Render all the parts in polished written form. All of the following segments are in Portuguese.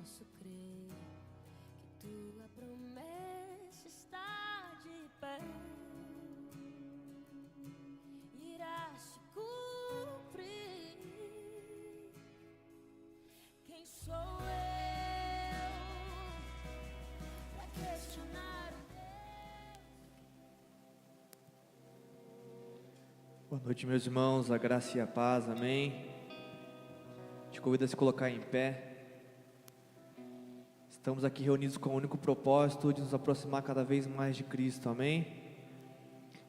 posso crer que tua promessa está de pé, irá se cumprir. Quem sou eu pra questionar o Deus? Boa noite, meus irmãos, a graça e a paz, amém. Te convido a se colocar em pé. Estamos aqui reunidos com o único propósito de nos aproximar cada vez mais de Cristo, amém.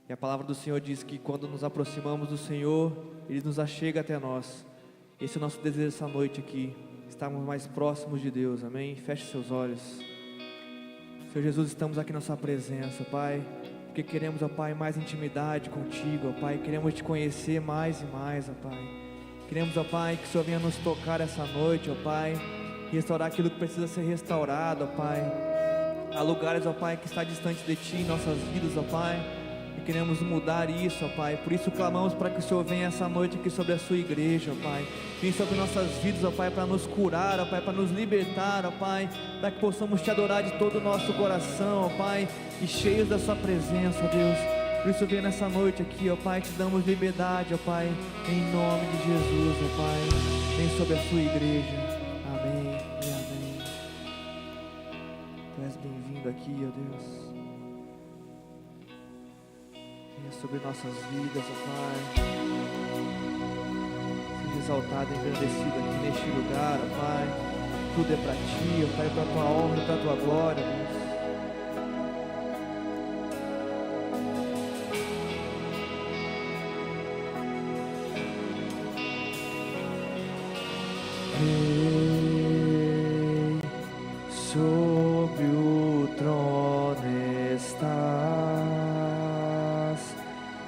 E a palavra do Senhor diz que quando nos aproximamos do Senhor, Ele nos achega até nós. Esse é o nosso desejo essa noite aqui, estarmos mais próximos de Deus, amém. Feche seus olhos. Senhor Jesus, estamos aqui na sua presença, Pai, porque queremos, ó Pai, mais intimidade contigo, ó Pai. Queremos te conhecer mais e mais, ó Pai. Queremos, ó Pai, que o Senhor venha nos tocar essa noite, ó Pai, restaurar aquilo que precisa ser restaurado, ó Pai. Há lugares, ó Pai, que está distante de Ti em nossas vidas, ó Pai, e queremos mudar isso, ó Pai. Por isso clamamos para que o Senhor venha essa noite aqui sobre a sua igreja, ó Pai. Venha sobre nossas vidas, ó Pai, para nos curar, ó Pai, para nos libertar, ó Pai, para que possamos Te adorar de todo o nosso coração, ó Pai, e cheios da sua presença, ó Deus. Por isso vem nessa noite aqui, ó Pai, te damos liberdade, ó Pai, em nome de Jesus, ó Pai. Vem sobre a sua igreja, amém e amém. Tu és bem-vindo aqui, ó Deus. Venha sobre nossas vidas, ó Pai. Seja exaltado e engrandecido aqui neste lugar, ó Pai. Tudo é para Ti, ó Pai, para a Tua honra e para a Tua glória, Deus. Sobre o trono estás,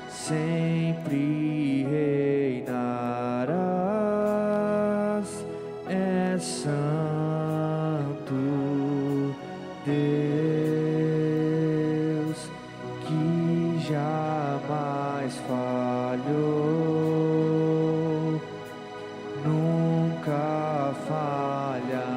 sempre reinarás. És santo Deus, que jamais falhou, nunca falhará.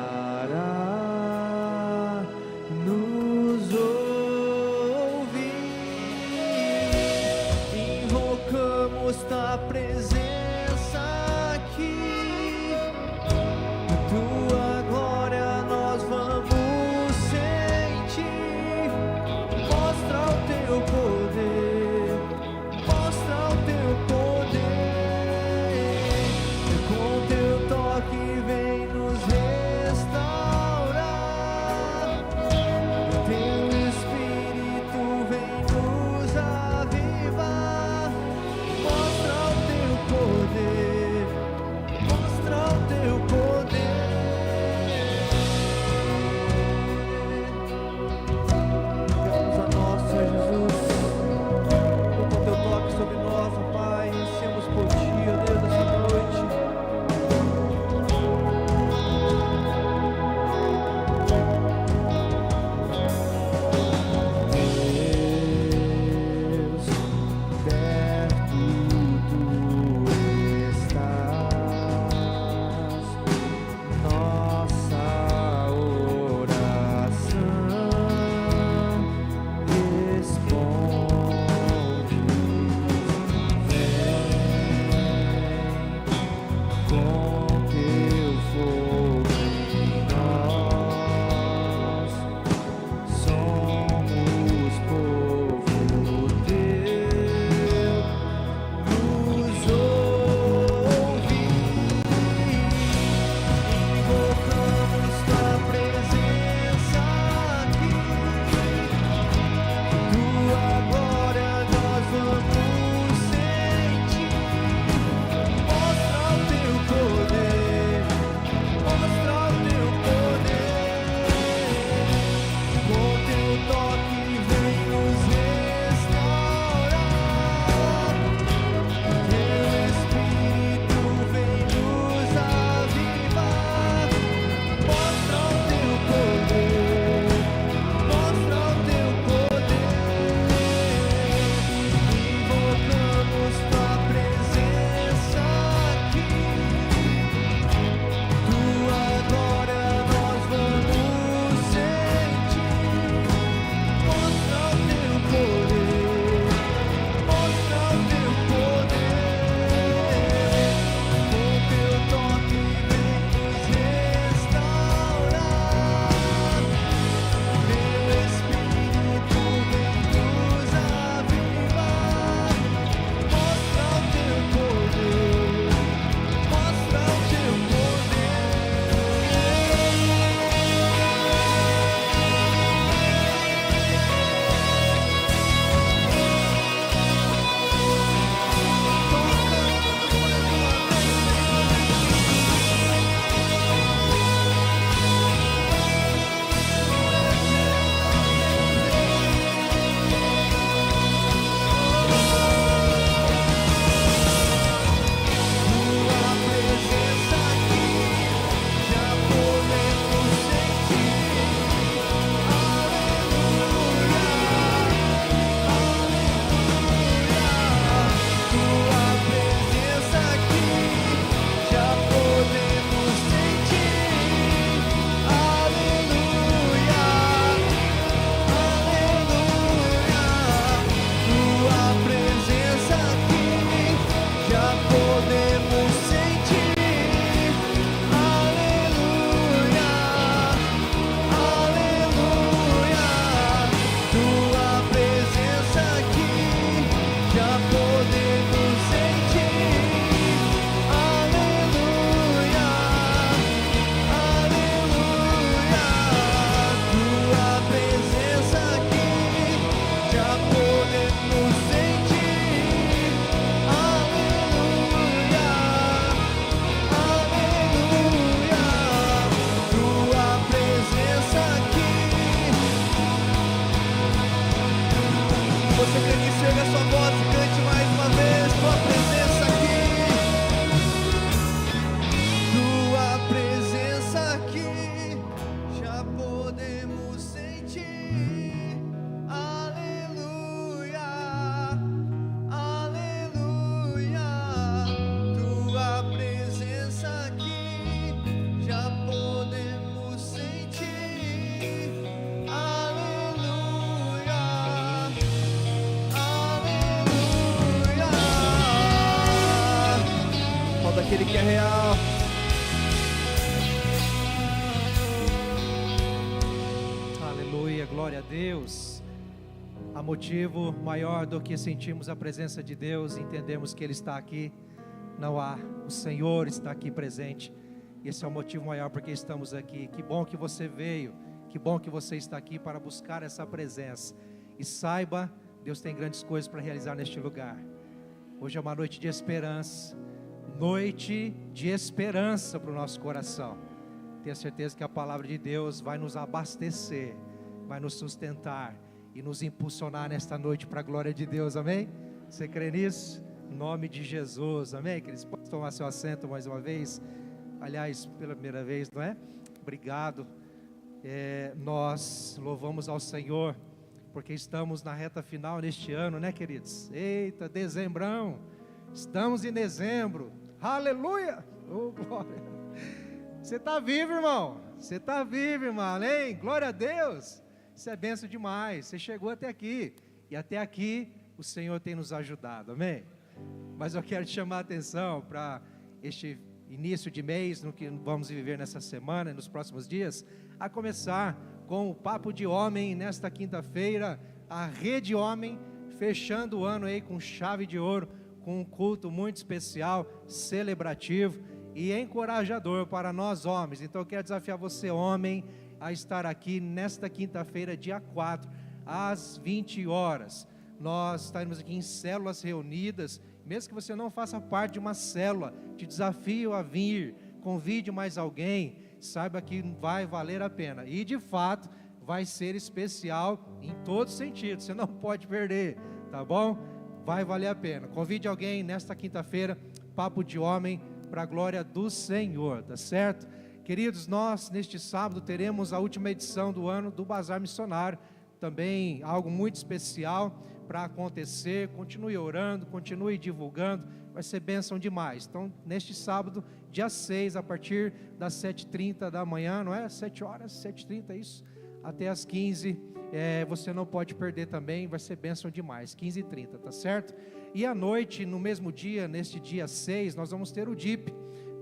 glória a Deus. Há motivo maior do que sentirmos a presença de Deus, entendemos que Ele está aqui. Não há, o Senhor está aqui presente. Esse é o motivo maior porque estamos aqui. Que bom que você veio, que bom que você está aqui para buscar essa presença. E saiba, Deus tem grandes coisas para realizar neste lugar. Hoje é uma noite de esperança para o nosso coração. Tenha certeza que a palavra de Deus vai nos abastecer, vai nos sustentar e nos impulsionar nesta noite para a glória de Deus, amém? Você crê nisso? Em nome de Jesus, amém? Queridos, pode tomar seu assento mais uma vez. Aliás, pela primeira vez, não é? Obrigado. Nós louvamos ao Senhor, porque estamos na reta final neste ano, né, queridos? Eita, dezembrão, estamos em dezembro, aleluia, oh glória, você está vivo, irmão, você está vivo, irmão, amém? Glória a Deus, isso é bênção demais, você chegou até aqui, e até aqui o Senhor tem nos ajudado, amém? Mas eu quero te chamar a atenção para este início de mês, no que vamos viver nessa semana e nos próximos dias, a começar com o Papo de Homem, nesta quinta-feira, a Rede Homem, fechando o ano aí com chave de ouro, com um culto muito especial, celebrativo e encorajador para nós homens. Então eu quero desafiar você, homem, a estar aqui nesta quinta-feira, dia 4, às 20 horas. Nós estaremos aqui em células reunidas. Mesmo que você não faça parte de uma célula, te desafio a vir, convide mais alguém, saiba que vai valer a pena, e de fato vai ser especial em todos os sentidos, você não pode perder, tá bom? Vai valer a pena, convide alguém nesta quinta-feira, Papo de Homem, para a glória do Senhor, tá certo? Queridos, nós neste sábado teremos a última edição do ano do Bazar Missionário, também algo muito especial para acontecer. Continue orando, continue divulgando, vai ser bênção demais. Então, neste sábado, dia 6, a partir das 7h30 da manhã, não é? 7 horas, 7h30, é isso? Até as 15, você não pode perder também, vai ser bênção demais, 15h30, tá certo? E à noite, no mesmo dia, neste dia 6, nós vamos ter o DIP.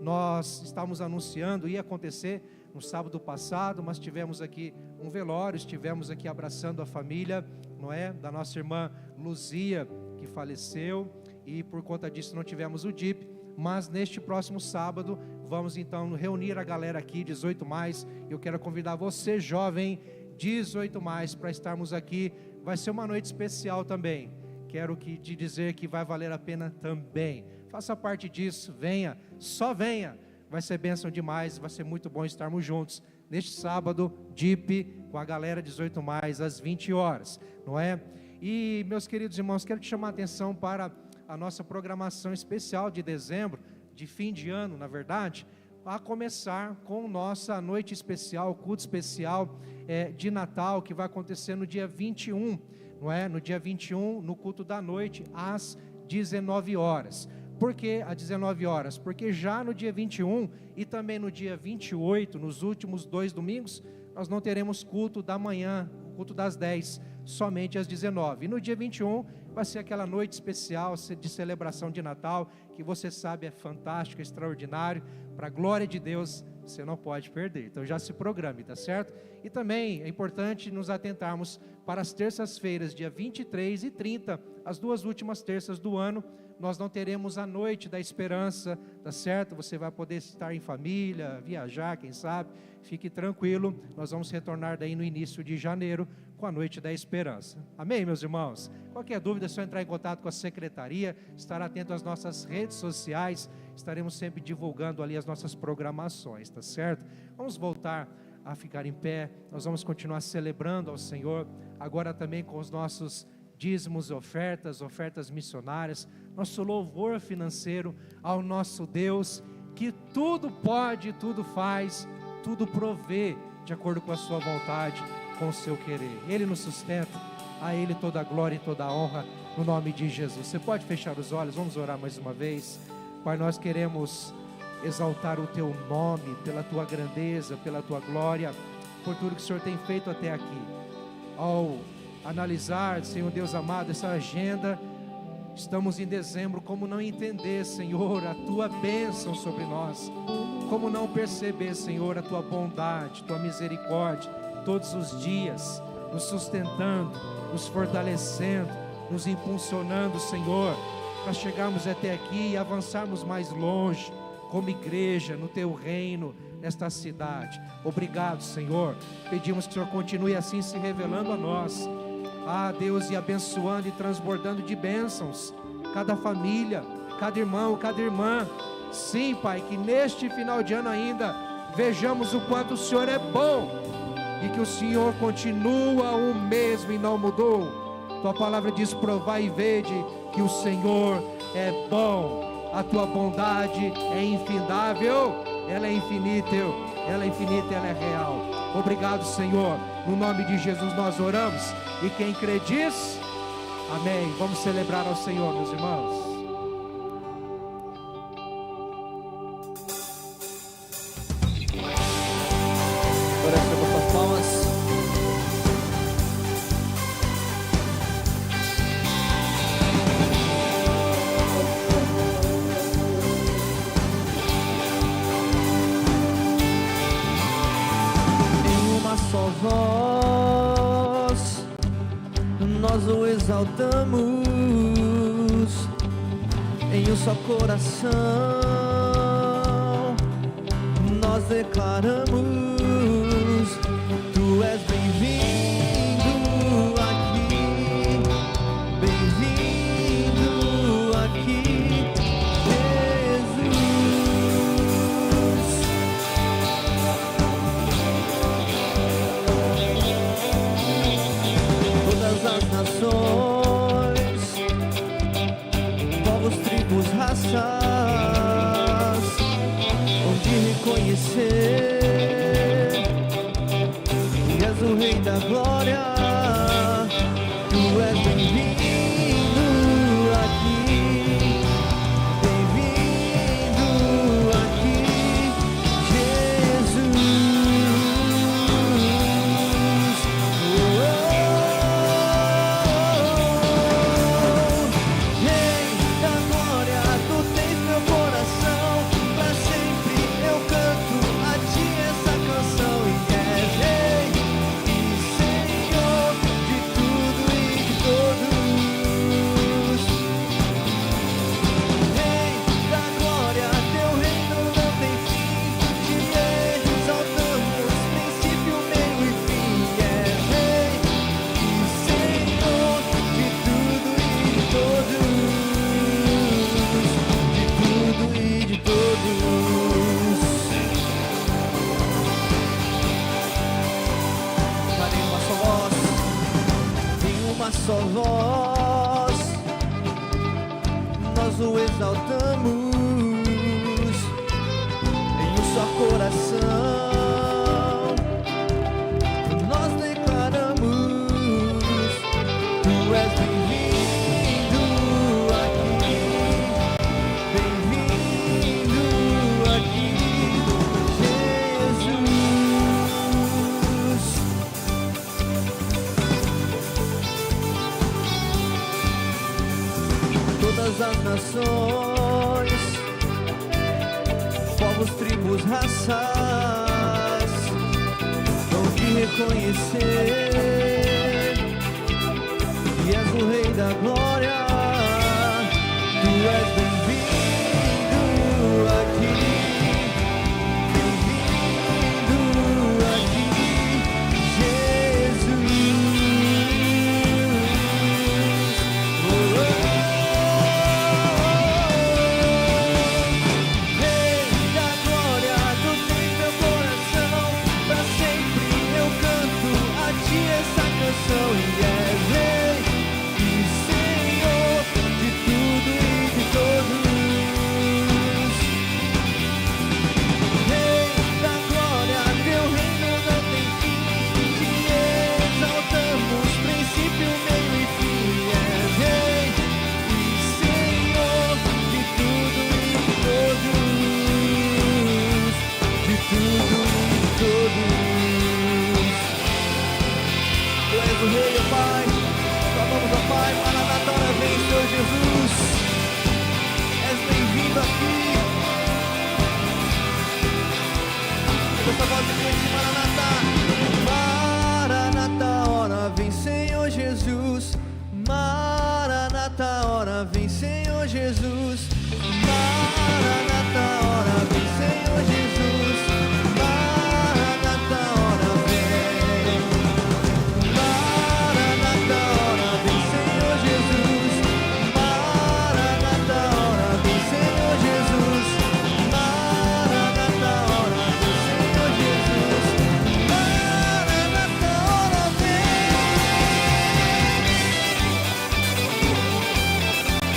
Nós estávamos anunciando, ia acontecer no sábado passado, mas tivemos aqui um velório, estivemos aqui abraçando a família, não é? Da nossa irmã Luzia, que faleceu, e por conta disso não tivemos o DIP, mas neste próximo sábado, vamos então reunir a galera aqui, 18+, eu quero convidar você, jovem, 18+, para estarmos aqui, vai ser uma noite especial também, quero te dizer que vai valer a pena também, faça parte disso, venha, só venha, vai ser bênção demais, vai ser muito bom estarmos juntos, neste sábado, DIP, com a galera 18+, às 20 horas, não é? E, meus queridos irmãos, quero te chamar a atenção para a nossa programação especial de dezembro, de fim de ano, na verdade, a começar com nossa noite especial, culto especial de Natal, que vai acontecer no dia 21, não é? No dia 21, no culto da noite, às 19 horas. Por que às 19 horas? Porque já no dia 21 e também no dia 28, nos últimos 2 domingos, nós não teremos culto da manhã, culto das 10, somente às 19. E no dia 21 vai ser aquela noite especial de celebração de Natal, que você sabe é fantástico, é extraordinário, para a glória de Deus, você não pode perder. Então já se programe, tá certo? E também é importante nos atentarmos para as terças-feiras, dia 23 e 30, as 2 últimas terças do ano, nós não teremos a noite da esperança, tá certo? Você vai poder estar em família, viajar, quem sabe, fique tranquilo, nós vamos retornar daí no início de janeiro, com a noite da esperança, amém, meus irmãos? Qualquer dúvida é só entrar em contato com a secretaria, estar atento às nossas redes sociais, estaremos sempre divulgando ali as nossas programações, tá certo? Vamos voltar a ficar em pé, nós vamos continuar celebrando ao Senhor, agora também com os nossos dízimos, ofertas missionárias, nosso louvor financeiro ao nosso Deus, que tudo pode, tudo faz, tudo provê, de acordo com a sua vontade, com o seu querer. Ele nos sustenta, a Ele toda a glória e toda a honra, no nome de Jesus. Você pode fechar os olhos, vamos orar mais uma vez. Pai, nós queremos exaltar o Teu nome, pela Tua grandeza, pela Tua glória, por tudo que o Senhor tem feito até aqui. Ao analisar, Senhor Deus amado, essa agenda, estamos em dezembro, como não entender, Senhor, a Tua bênção sobre nós, como não perceber, Senhor, a Tua bondade, Tua misericórdia, todos os dias, nos sustentando, nos fortalecendo, nos impulsionando, Senhor, para chegarmos até aqui e avançarmos mais longe, como igreja, no Teu reino, nesta cidade. Obrigado, Senhor. Pedimos que o Senhor continue assim se revelando a nós. Deus, e abençoando e transbordando de bênçãos cada família, cada irmão, cada irmã. Sim, Pai, que neste final de ano ainda vejamos o quanto o Senhor é bom e que o Senhor continua o mesmo e não mudou. Tua palavra diz: provai e vede que o Senhor é bom. A tua bondade é infindável, ela é infinita, ela é real. Obrigado, Senhor. No nome de Jesus nós oramos. E quem crê diz amém. Vamos celebrar ao Senhor, meus irmãos. Agora receba suas palmas. Em uma só voz nós o exaltamos, em um só coração nós declaramos: Tu és bem-vindo aqui, bem-vindo aqui, Jesus. Todas as nações, povos, tribos, raças, onde reconhecer que és o Rei da Glória. Tu és bem-vindo aqui, bem-vindo aqui, Jesus. Rei da Glória, Tu tens meu coração, pra sempre eu canto a Ti essa canção. E és Rei e Senhor de tudo e de todos. Rei da Glória, Teu reino não tem fim, Te exaltamos, princípio, meio e fim. És Rei e Senhor de tudo e de todos, de tudo e de todos. Fale em uma só voz, em uma só voz, nós o exaltamos, em um só coração nós declaramos: Tu és bem-vindo aqui, bem-vindo aqui, Jesus. Todas as nações, povos, tribos, raças, vão te reconhecer que és o Rei da Glória. Tu és bem-vindo aqui, bem-vindo aqui, Jesus. Rei da Glória, Tu tens meu coração, pra sempre eu canto a Ti essa canção. E és Rei e Senhor de tudo e de todos. Rei da Glória, Teu reino não tem fim, Te exaltamos, princípio, meio e fim. És Rei e Senhor de tudo e de todos, de tudo e de todos. Tu és o Rei, ó Pai, clamamos, ó Pai, Maranata, ora vem, Senhor Jesus. És bem-vindo aqui. Essa voz de Maranata, Maranata, ora Maranata, ora vem, Senhor Jesus. Maranata, ora vem, Senhor Jesus. Maranata, ora vem. Maranata, ora vem, Senhor Jesus. Maranata, ora vem, Senhor Jesus. Maranata, ora vem, Senhor Jesus. Maranata, ora vem.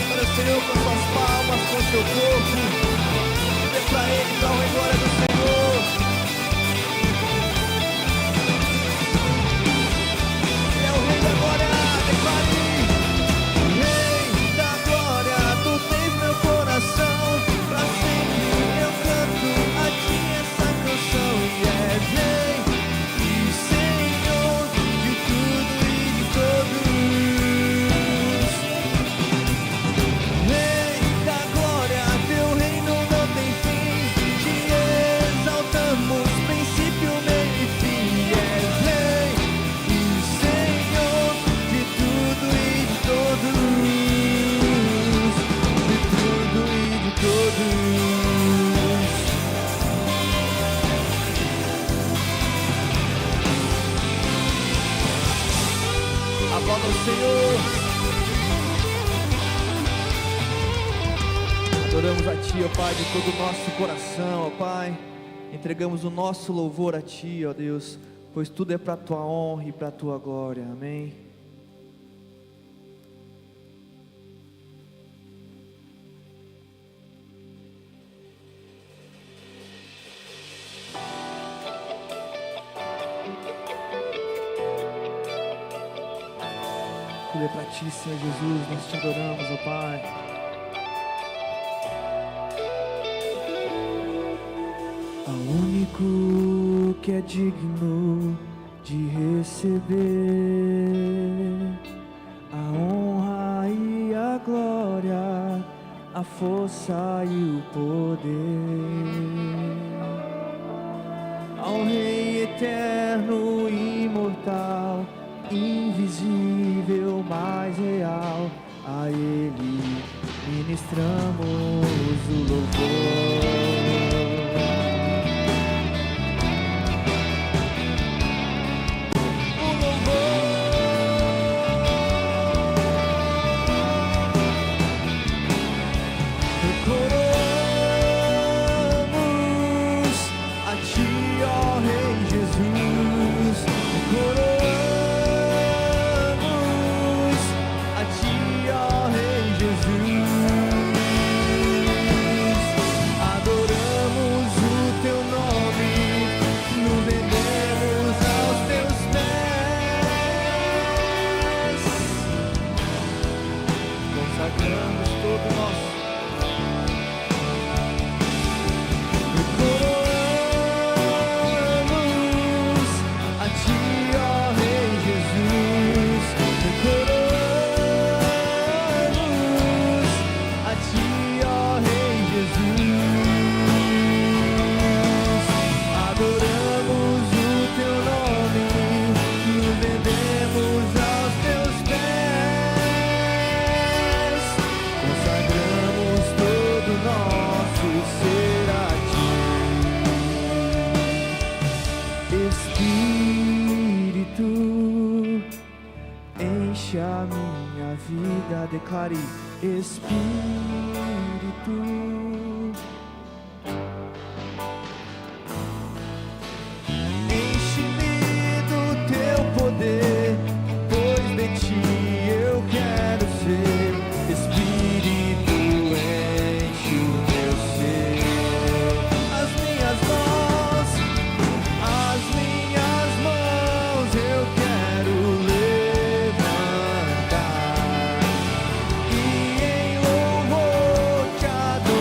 Para o Senhor com suas palmas, com seu corpo. Dê pra Ele, dá uma glória do Senhor. Ele é o Rei da Glória, declare. Rei da Glória, tu tens meu coração. Pra sempre eu canto a ti essa canção. E és Rei e Senhor de tudo e de todos. Rei da glória, teu reino não tem fim. Te exaltamos, princípio, meio e fim. És Rei e Senhor de tudo e de todos. De tudo e de todos. Aplauda o Senhor. Adoramos a Ti, ó Pai, de todo o nosso coração, ó Pai. Entregamos o nosso louvor a Ti, ó Deus, pois tudo é para Tua honra e para Tua glória. Amém. Tudo é para Ti, Senhor Jesus, nós Te adoramos, ó Pai. Ao único que é digno de receber a honra e a glória, a força e o poder. Ao Rei eterno, imortal, invisível, mais real, a Ele ministramos o louvor. Declare: Espírito, enche-me do teu poder, pois de ti eu quero ser. Espírito, enche o meu ser. As minhas mãos eu quero levantar e em louvor te adorar.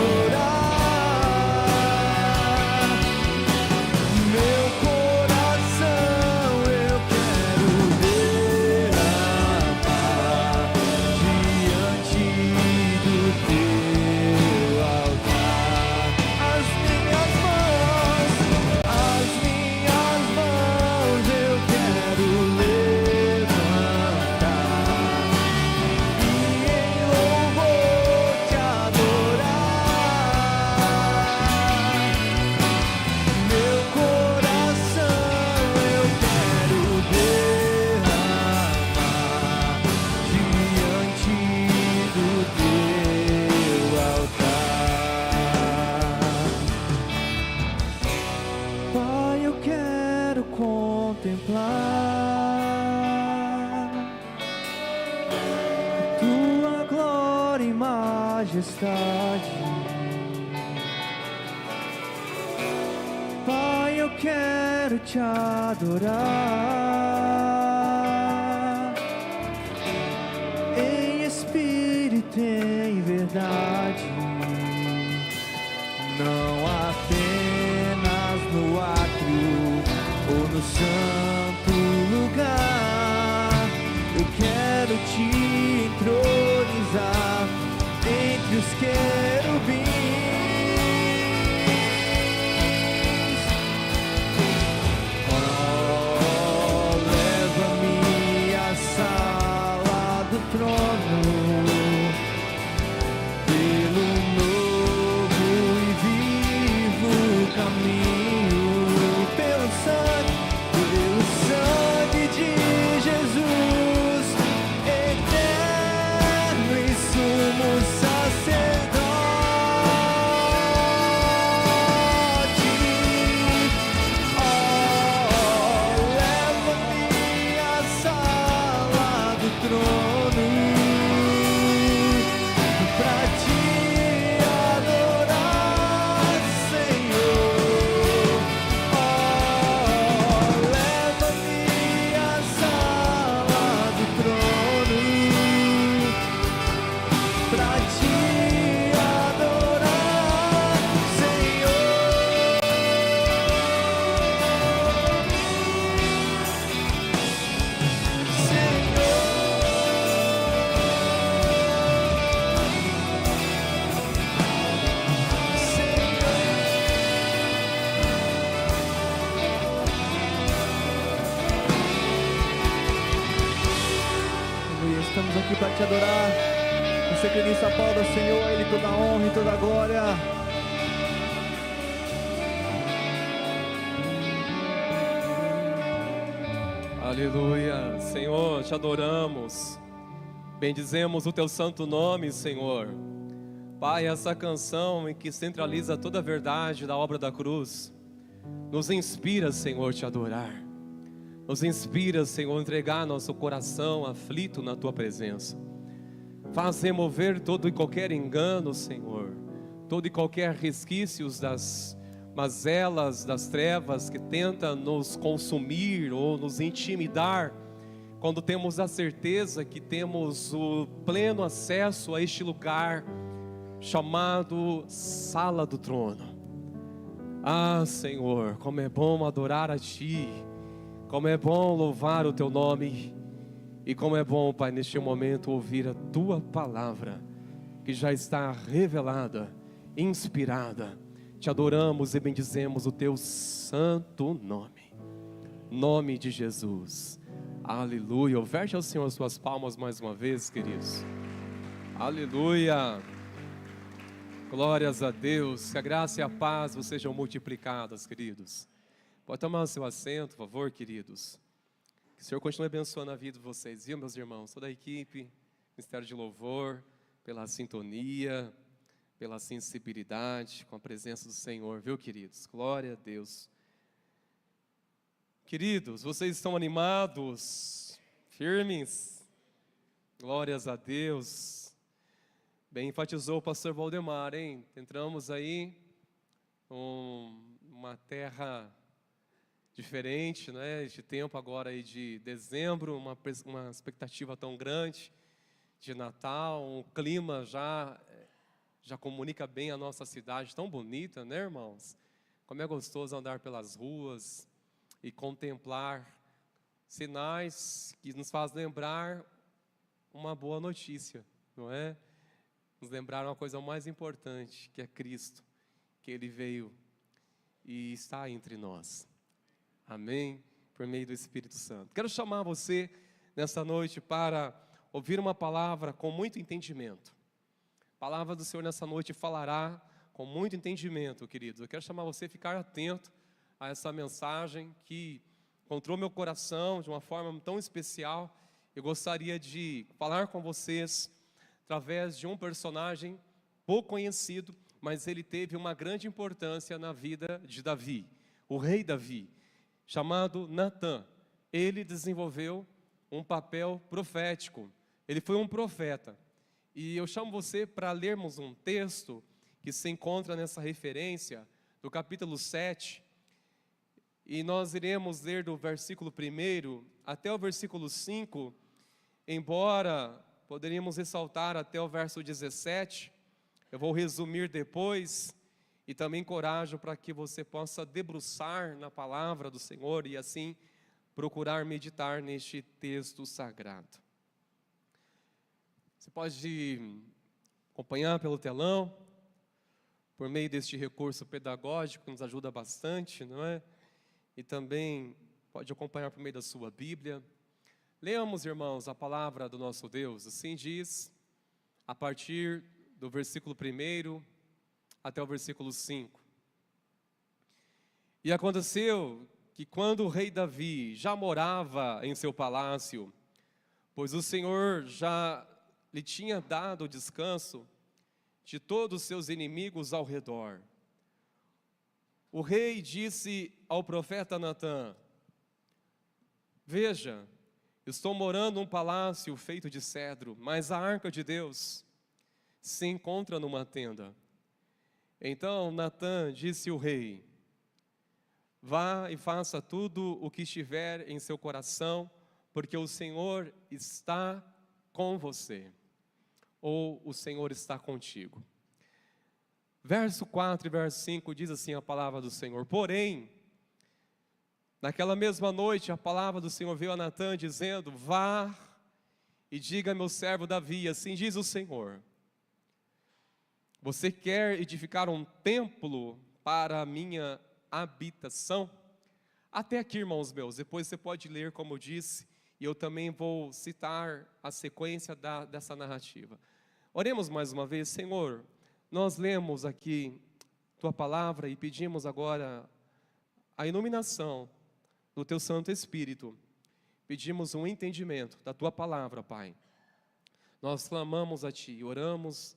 contemplar tua glória e majestade. Pai, eu quero te adorar em espírito e em verdade, não apenas no átrio ou no santo lugar. Eu quero te entronizar entre os querubins. Estamos aqui para te adorar. Você que nisso aplauda ao Senhor, a Ele toda a honra e toda a glória. Aleluia, Senhor, te adoramos, bendizemos o teu santo nome, Senhor. Pai, essa canção em que centraliza toda a verdade da obra da cruz, nos inspira, Senhor, te adorar. Nos inspira, Senhor, a entregar nosso coração aflito na tua presença. Faz remover todo e qualquer engano, Senhor, todo e qualquer resquícios das mazelas, das trevas que tenta nos consumir ou nos intimidar, quando temos a certeza que temos o pleno acesso a este lugar chamado Sala do Trono. Ah, Senhor, como é bom adorar a Ti, como é bom louvar o Teu nome, e como é bom, Pai, neste momento ouvir a Tua palavra, que já está revelada, inspirada. Te adoramos e bendizemos o Teu santo nome, nome de Jesus. Aleluia. Overte ao Senhor as suas palmas mais uma vez, queridos. Aleluia. Glórias a Deus. Que a graça e a paz vos sejam multiplicadas, queridos. Pode tomar o seu assento, por favor, queridos. Que o Senhor continue abençoando a vida de vocês, viu, meus irmãos? Toda a equipe, Ministério de Louvor, pela sintonia, pela sensibilidade, com a presença do Senhor, viu, queridos? Glória a Deus. Queridos, vocês estão animados? Firmes? Glórias a Deus. Bem enfatizou o pastor Valdemar, hein? Entramos aí numa terra diferente, né? Este tempo agora aí de dezembro, uma expectativa tão grande de Natal, um clima já comunica bem a nossa cidade, tão bonita, né, irmãos? Como é gostoso andar pelas ruas e contemplar sinais que nos fazem lembrar uma boa notícia, não é? Nos lembrar uma coisa mais importante, que é Cristo, que Ele veio e está entre nós. Amém? Por meio do Espírito Santo. Quero chamar você nessa noite para ouvir uma palavra com muito entendimento. A palavra do Senhor nessa noite falará com muito entendimento, queridos. Eu quero chamar você a ficar atento a essa mensagem que encontrou meu coração de uma forma tão especial. Eu gostaria de falar com vocês através de um personagem pouco conhecido, mas ele teve uma grande importância na vida de Davi, o rei Davi, chamado Natã. ele desenvolveu um papel profético. Ele foi um profeta. E eu chamo você para lermos um texto que se encontra nessa referência, do capítulo 7. E nós iremos ler do versículo 1 até o versículo 5, embora poderíamos ressaltar até o verso 17. Eu vou resumir depois e também encorajo para que você possa debruçar na palavra do Senhor e assim procurar meditar neste texto sagrado. Você pode acompanhar pelo telão, por meio deste recurso pedagógico que nos ajuda bastante, não é? E também pode acompanhar por meio da sua Bíblia. Leamos, irmãos, a palavra do nosso Deus. Assim diz, a partir do versículo 1 até o versículo 5. E aconteceu que quando o rei Davi já morava em seu palácio, pois o Senhor já lhe tinha dado descanso de todos os seus inimigos ao redor, o rei disse ao profeta Natã: veja, estou morando num palácio feito de cedro, mas a arca de Deus se encontra numa tenda. Então Natã disse ao rei: vá e faça tudo o que estiver em seu coração, porque o Senhor está com você, ou o Senhor está contigo. Verso 4 e verso 5 diz assim a palavra do Senhor: porém, naquela mesma noite a palavra do Senhor veio a Natã dizendo: vá e diga a meu servo Davi, assim diz o Senhor, você quer edificar um templo para a minha habitação? Até aqui, irmãos meus, depois você pode ler como eu disse, e eu também vou citar a sequência dessa narrativa. Oremos mais uma vez. Senhor, nós lemos aqui Tua palavra e pedimos agora a iluminação do Teu Santo Espírito. Pedimos um entendimento da Tua palavra, Pai. Nós clamamos a Ti, oramos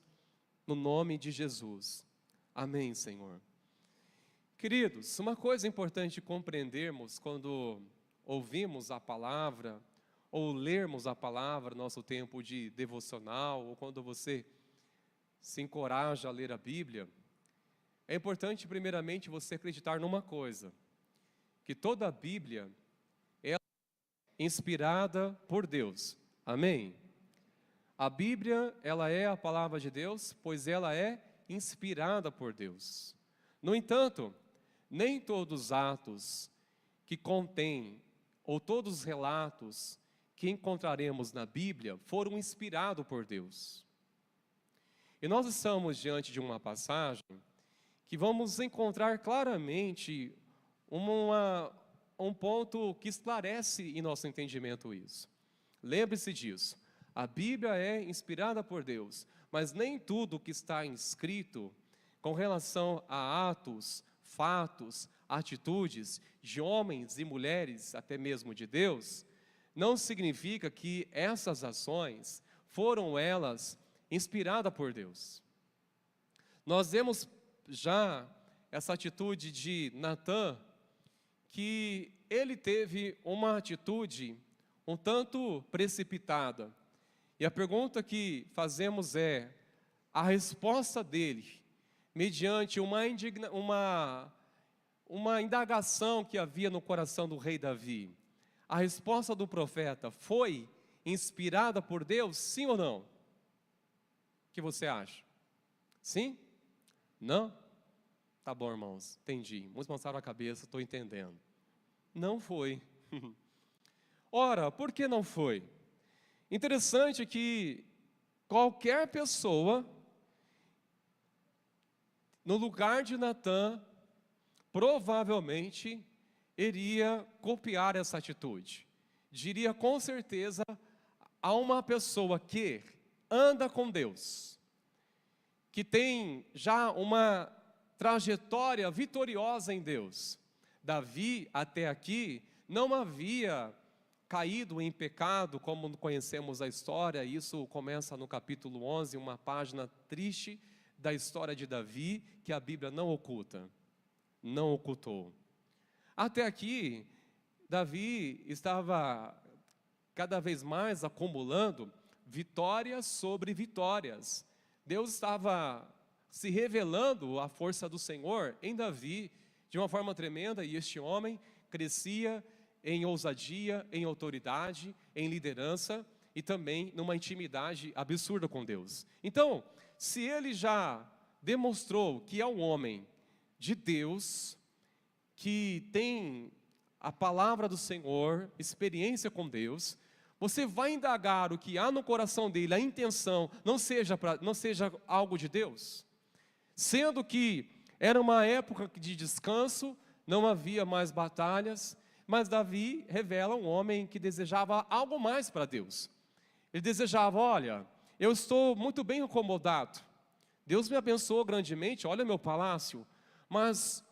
no nome de Jesus. Amém, Senhor. Queridos, uma coisa importante compreendermos quando ouvimos a palavra, ou lermos a palavra, nosso tempo de devocional, ou quando você se encoraja a ler a Bíblia, é importante primeiramente você acreditar numa coisa, que toda a Bíblia é inspirada por Deus. Amém? A Bíblia, ela é a palavra de Deus, pois ela é inspirada por Deus. No entanto, nem todos os atos que contém, ou todos os relatos que encontraremos na Bíblia foram inspirados por Deus. E nós estamos diante de uma passagem que vamos encontrar claramente um ponto que esclarece em nosso entendimento isso. Lembre-se disso, a Bíblia é inspirada por Deus, mas nem tudo que está escrito com relação a atos, fatos, atitudes de homens e mulheres, até mesmo de Deus, não significa que essas ações foram elas inspiradas por Deus. Nós vemos já essa atitude de Natã, que ele teve uma atitude um tanto precipitada. E a pergunta que fazemos é, a resposta dele, mediante uma indagação que havia no coração do rei Davi, a resposta do profeta foi inspirada por Deus, sim ou não? O que você acha? Sim? Não? Tá bom, irmãos, entendi. Muitos balançaram a cabeça, estou entendendo. Não foi. Ora, por que não foi? Interessante que qualquer pessoa, no lugar de Natã, provavelmente iria copiar essa atitude. Diria com certeza a uma pessoa que anda com Deus, que tem já uma trajetória vitoriosa em Deus. Davi, até aqui, não havia caído em pecado, como conhecemos a história. Isso começa no capítulo 11, uma página triste da história de Davi, que a Bíblia não oculta, não ocultou. Até aqui, Davi estava cada vez mais acumulando vitórias sobre vitórias. Deus estava se revelando a força do Senhor em Davi de uma forma tremenda, e este homem crescia em ousadia, em autoridade, em liderança e também numa intimidade absurda com Deus. Então, se ele já demonstrou que é um homem de Deus, que tem a palavra do Senhor, experiência com Deus, você vai indagar o que há no coração dele, a intenção não seja algo de Deus? Sendo que era uma época de descanso, não havia mais batalhas, mas Davi revela um homem que desejava algo mais para Deus. Ele desejava, olha, eu estou muito bem acomodado, Deus me abençoou grandemente, olha meu palácio, mas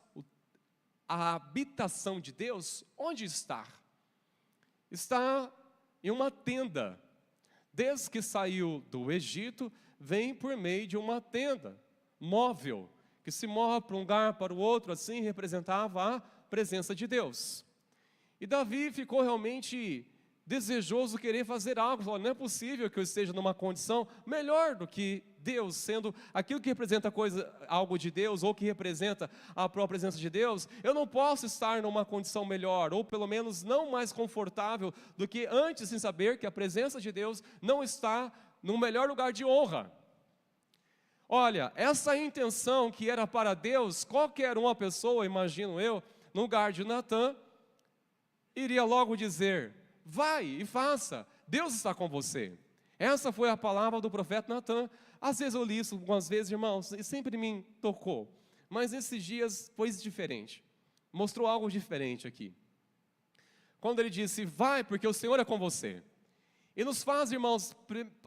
a habitação de Deus, onde está? Está em uma tenda. Desde que saiu do Egito, vem por meio de uma tenda móvel, que se move para um lugar para o outro, assim representava a presença de Deus. E Davi ficou realmente desejoso, querer fazer algo. Falou, não é possível que eu esteja numa condição melhor do que Deus, sendo aquilo que representa algo de Deus, ou que representa a própria presença de Deus. Eu não posso estar numa condição melhor, ou pelo menos não mais confortável do que antes, sem saber que a presença de Deus não está no melhor lugar de honra. Olha, essa intenção que era para Deus, qualquer uma pessoa, imagino eu, no lugar de Natã, iria logo dizer, vai e faça, Deus está com você. Essa foi a palavra do profeta Natã. Às vezes eu li isso algumas vezes, irmãos, e sempre me tocou. Mas esses dias foi diferente. Mostrou algo diferente aqui. Quando ele disse, vai porque o Senhor é com você. E nos faz, irmãos,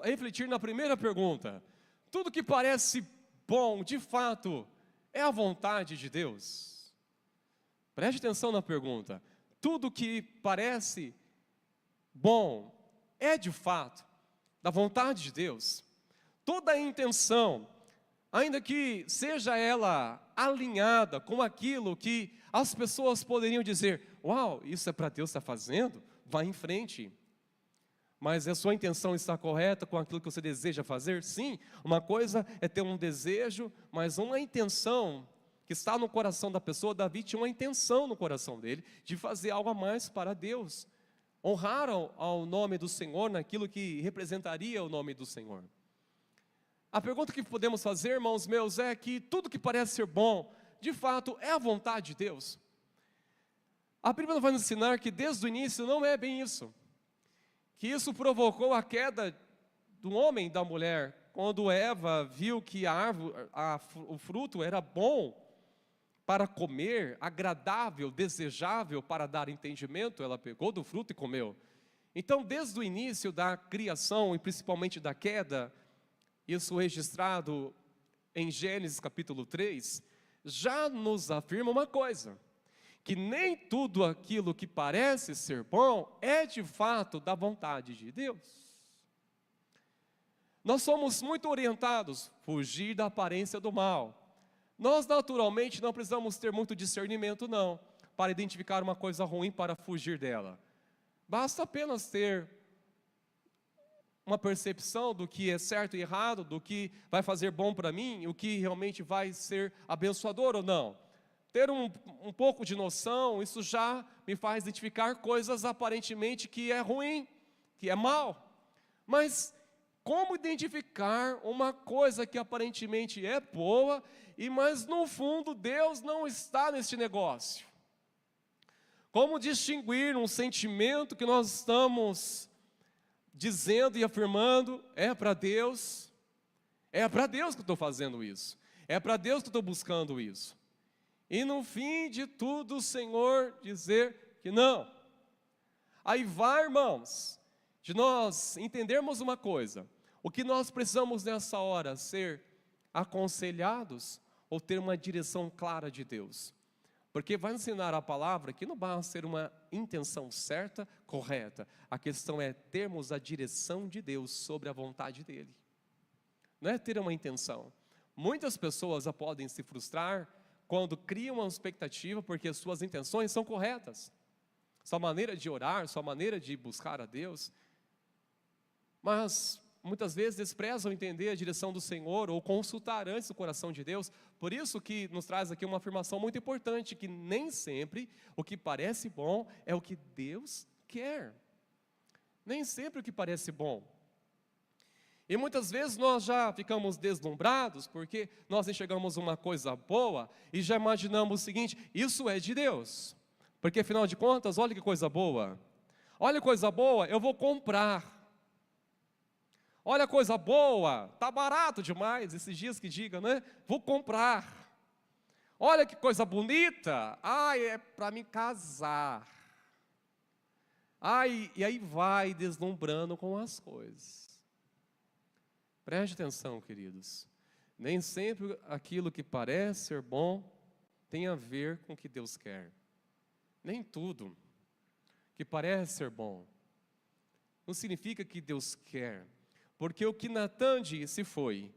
refletir na primeira pergunta. Tudo que parece bom, de fato, é a vontade de Deus? Preste atenção na pergunta. Tudo que parece bom é de fato da vontade de Deus? Toda a intenção, ainda que seja ela alinhada com aquilo que as pessoas poderiam dizer, uau, isso é para Deus estar fazendo? Vá em frente. Mas a sua intenção está correta com aquilo que você deseja fazer? Sim, uma coisa é ter um desejo, mas uma intenção que está no coração da pessoa. Davi tinha uma intenção no coração dele de fazer algo a mais para Deus. Honrar ao nome do Senhor naquilo que representaria o nome do Senhor. A pergunta que podemos fazer, irmãos meus, é que tudo que parece ser bom, de fato, é a vontade de Deus? A Bíblia vai nos ensinar que desde o início não é bem isso. Que isso provocou a queda do homem e da mulher. Quando Eva viu que o fruto era bom para comer, agradável, desejável para dar entendimento, ela pegou do fruto e comeu. Então, desde o início da criação, e principalmente da queda, isso registrado em Gênesis capítulo 3, já nos afirma uma coisa, que nem tudo aquilo que parece ser bom é de fato da vontade de Deus. Nós somos muito orientados a fugir da aparência do mal. Nós naturalmente não precisamos ter muito discernimento não, para identificar uma coisa ruim para fugir dela. Basta apenas ter uma percepção do que é certo e errado, do que vai fazer bom para mim, o que realmente vai ser abençoador ou não. Ter um pouco de noção, isso já me faz identificar coisas aparentemente que é ruim, que é mal. Mas como identificar uma coisa que aparentemente é boa, mas no fundo Deus não está neste negócio? Como distinguir um sentimento que nós estamos dizendo e afirmando, é para Deus? É para Deus que eu estou fazendo isso. É para Deus que eu estou buscando isso. E no fim de tudo o Senhor dizer que não. Aí vai, irmãos, de nós entendermos uma coisa. O que nós precisamos nessa hora? Ser aconselhados ou ter uma direção clara de Deus? Porque vai ensinar a palavra que não basta ser uma intenção certa, correta. A questão é termos a direção de Deus sobre a vontade dEle. Não é ter uma intenção. Muitas pessoas podem se frustrar quando criam uma expectativa porque as suas intenções são corretas. sua maneira de orar, sua maneira de buscar a Deus, mas muitas vezes desprezam entender a direção do Senhor ou consultar antes o coração de Deus. Por isso que nos traz aqui uma afirmação muito importante, que nem sempre o que parece bom é o que Deus quer. Nem sempre o que parece bom. E muitas vezes nós já ficamos deslumbrados porque nós enxergamos uma coisa boa e já imaginamos o seguinte: isso é de Deus. Porque afinal de contas, olha que coisa boa. Olha que coisa boa, eu vou comprar. Olha coisa boa, tá barato demais, esses dias que diga, né? Vou comprar. Olha que coisa bonita, ai, é para me casar. Ai, e aí vai deslumbrando com as coisas. Preste atenção, queridos. Nem sempre aquilo que parece ser bom tem a ver com o que Deus quer. Nem tudo que parece ser bom não significa que Deus quer. Porque o que Natan disse foi: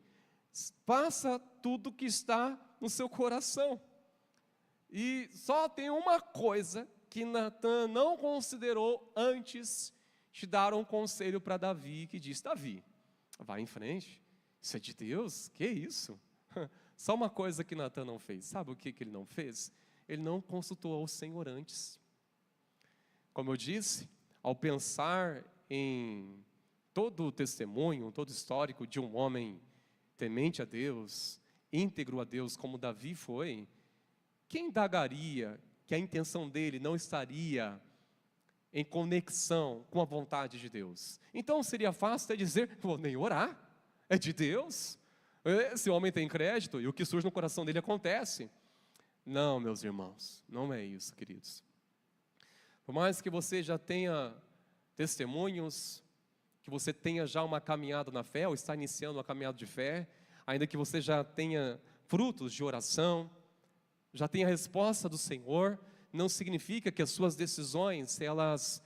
faça tudo que está no seu coração. E só tem uma coisa que Natan não considerou antes de dar um conselho para Davi, que diz: Davi, vai em frente, isso é de Deus, que isso? Só uma coisa que Natan não fez. Sabe o que ele não fez? Ele não consultou ao Senhor antes. Como eu disse, ao pensar em todo o testemunho, todo o histórico de um homem temente a Deus, íntegro a Deus, como Davi foi, quem indagaria que a intenção dele não estaria em conexão com a vontade de Deus? Então seria fácil até dizer: não vou nem orar, é de Deus. Esse homem tem crédito e o que surge no coração dele acontece. Não, meus irmãos, não é isso, queridos. Por mais que você já tenha testemunhos, que você tenha já uma caminhada na fé, ou está iniciando uma caminhada de fé, ainda que você já tenha frutos de oração, já tenha a resposta do Senhor, não significa que as suas decisões, elas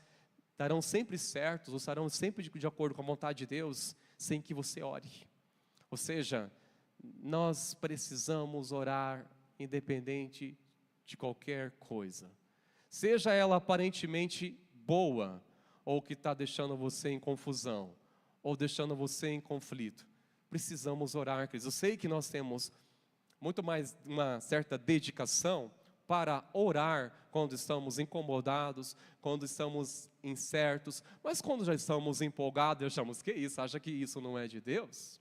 darão sempre certos, ou estarão sempre de acordo com a vontade de Deus, sem que você ore. Ou seja, nós precisamos orar independente de qualquer coisa, seja ela aparentemente boa, ou que está deixando você em confusão, ou deixando você em conflito. Precisamos orar, queridos. Eu sei que nós temos muito mais uma certa dedicação para orar quando estamos incomodados, quando estamos incertos, mas quando já estamos empolgados, achamos que isso, acha que isso não é de Deus?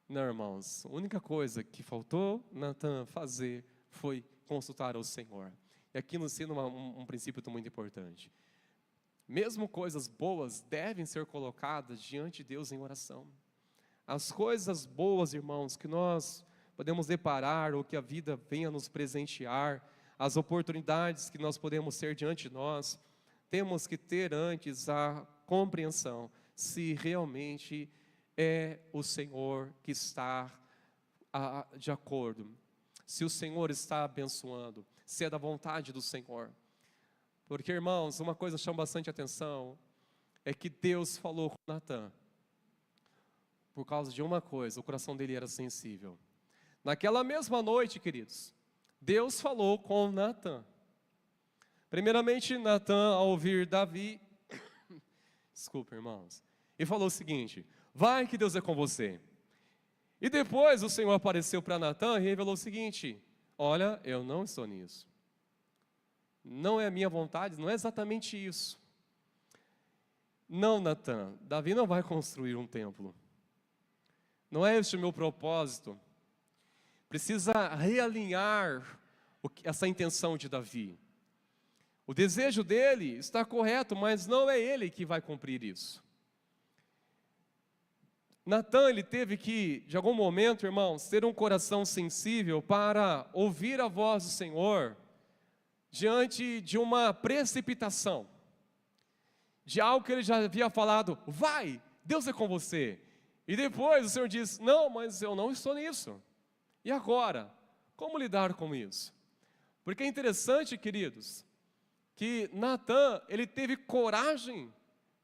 Não, irmãos, a única coisa que faltou Natan fazer foi consultar ao Senhor. E aqui nos ensina um princípio muito importante. Mesmo coisas boas devem ser colocadas diante de Deus em oração. As coisas boas, irmãos, que nós podemos deparar, ou que a vida venha nos presentear, as oportunidades que nós podemos ter diante de nós, temos que ter antes a compreensão se realmente é o Senhor que está de acordo, se o Senhor está abençoando, se é da vontade do Senhor. Porque, irmãos, uma coisa chama bastante atenção, é que Deus falou com Natan. Por causa de uma coisa, o coração dele era sensível. Naquela mesma noite, queridos, Deus falou com Natan. Primeiramente, Natan, ao ouvir Davi, desculpa, irmãos, e falou o seguinte: vai que Deus é com você. E depois o Senhor apareceu para Natan e revelou o seguinte: olha, eu não estou nisso. Não é a minha vontade, não é exatamente isso. Não, Natan, Davi não vai construir um templo. Não é este o meu propósito. Precisa realinhar essa intenção de Davi. O desejo dele está correto, mas não é ele que vai cumprir isso. Natan, ele teve que, de algum momento, irmãos, ter um coração sensível para ouvir a voz do Senhor diante de uma precipitação, de algo que ele já havia falado: vai, Deus é com você. E depois o Senhor diz: não, mas eu não estou nisso. E agora? Como lidar com isso? Porque é interessante, queridos, que Natan, ele teve coragem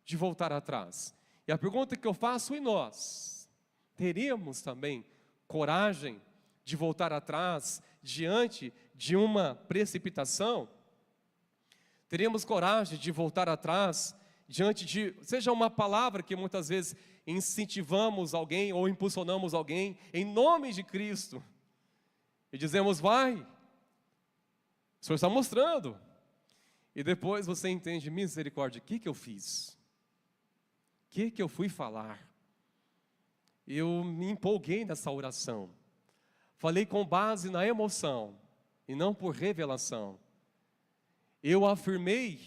de voltar atrás. E a pergunta que eu faço: e nós? Teríamos também coragem de voltar atrás diante de uma precipitação? Teremos coragem de voltar atrás diante de, seja uma palavra que muitas vezes incentivamos alguém ou impulsionamos alguém em nome de Cristo e dizemos, vai, o Senhor está mostrando, e depois você entende, misericórdia, o que eu fiz? O que eu fui falar? Eu me empolguei nessa oração, falei com base na emoção e não por revelação. Eu afirmei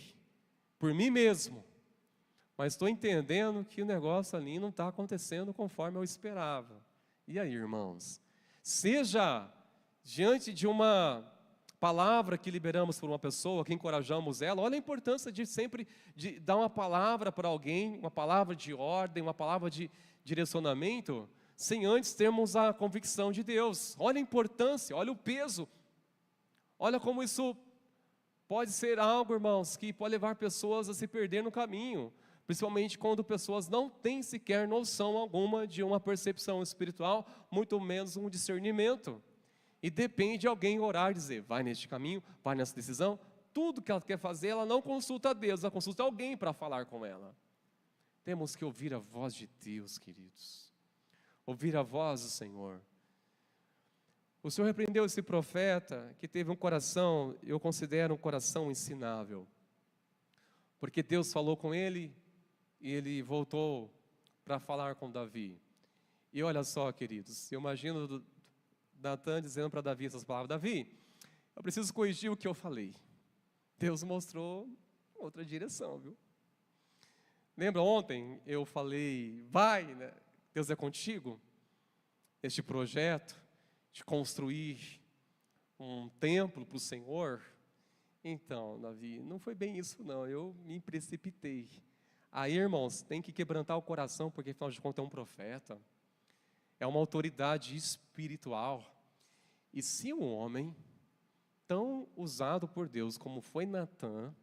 por mim mesmo, mas estou entendendo que o negócio ali não está acontecendo conforme eu esperava. E aí, irmãos? Seja diante de uma palavra que liberamos por uma pessoa, que encorajamos ela, olha a importância de sempre de dar uma palavra para alguém, uma palavra de ordem, uma palavra de direcionamento, sem antes termos a convicção de Deus. Olha a importância, olha o peso, olha como isso pode ser algo, irmãos, que pode levar pessoas a se perder no caminho, principalmente quando pessoas não têm sequer noção alguma de uma percepção espiritual, muito menos um discernimento. E depende de alguém orar e dizer, vai neste caminho, vai nessa decisão. Tudo que ela quer fazer, ela não consulta a Deus, ela consulta alguém para falar com ela. Temos que ouvir a voz de Deus, queridos. Ouvir a voz do Senhor. O Senhor repreendeu esse profeta que teve um coração, eu considero um coração ensinável. Porque Deus falou com ele e ele voltou para falar com Davi. E olha só, queridos, eu imagino Natan dizendo para Davi essas palavras, Davi, eu preciso corrigir o que eu falei. Deus mostrou outra direção, viu? Lembra ontem eu falei, vai, né? Deus é contigo, este projeto de construir um templo para o Senhor. Então, Davi, não foi bem isso não, eu me precipitei. Aí, irmãos, tem que quebrantar o coração, porque afinal de contas é um profeta, é uma autoridade espiritual. E se um homem tão usado por Deus como foi Natan,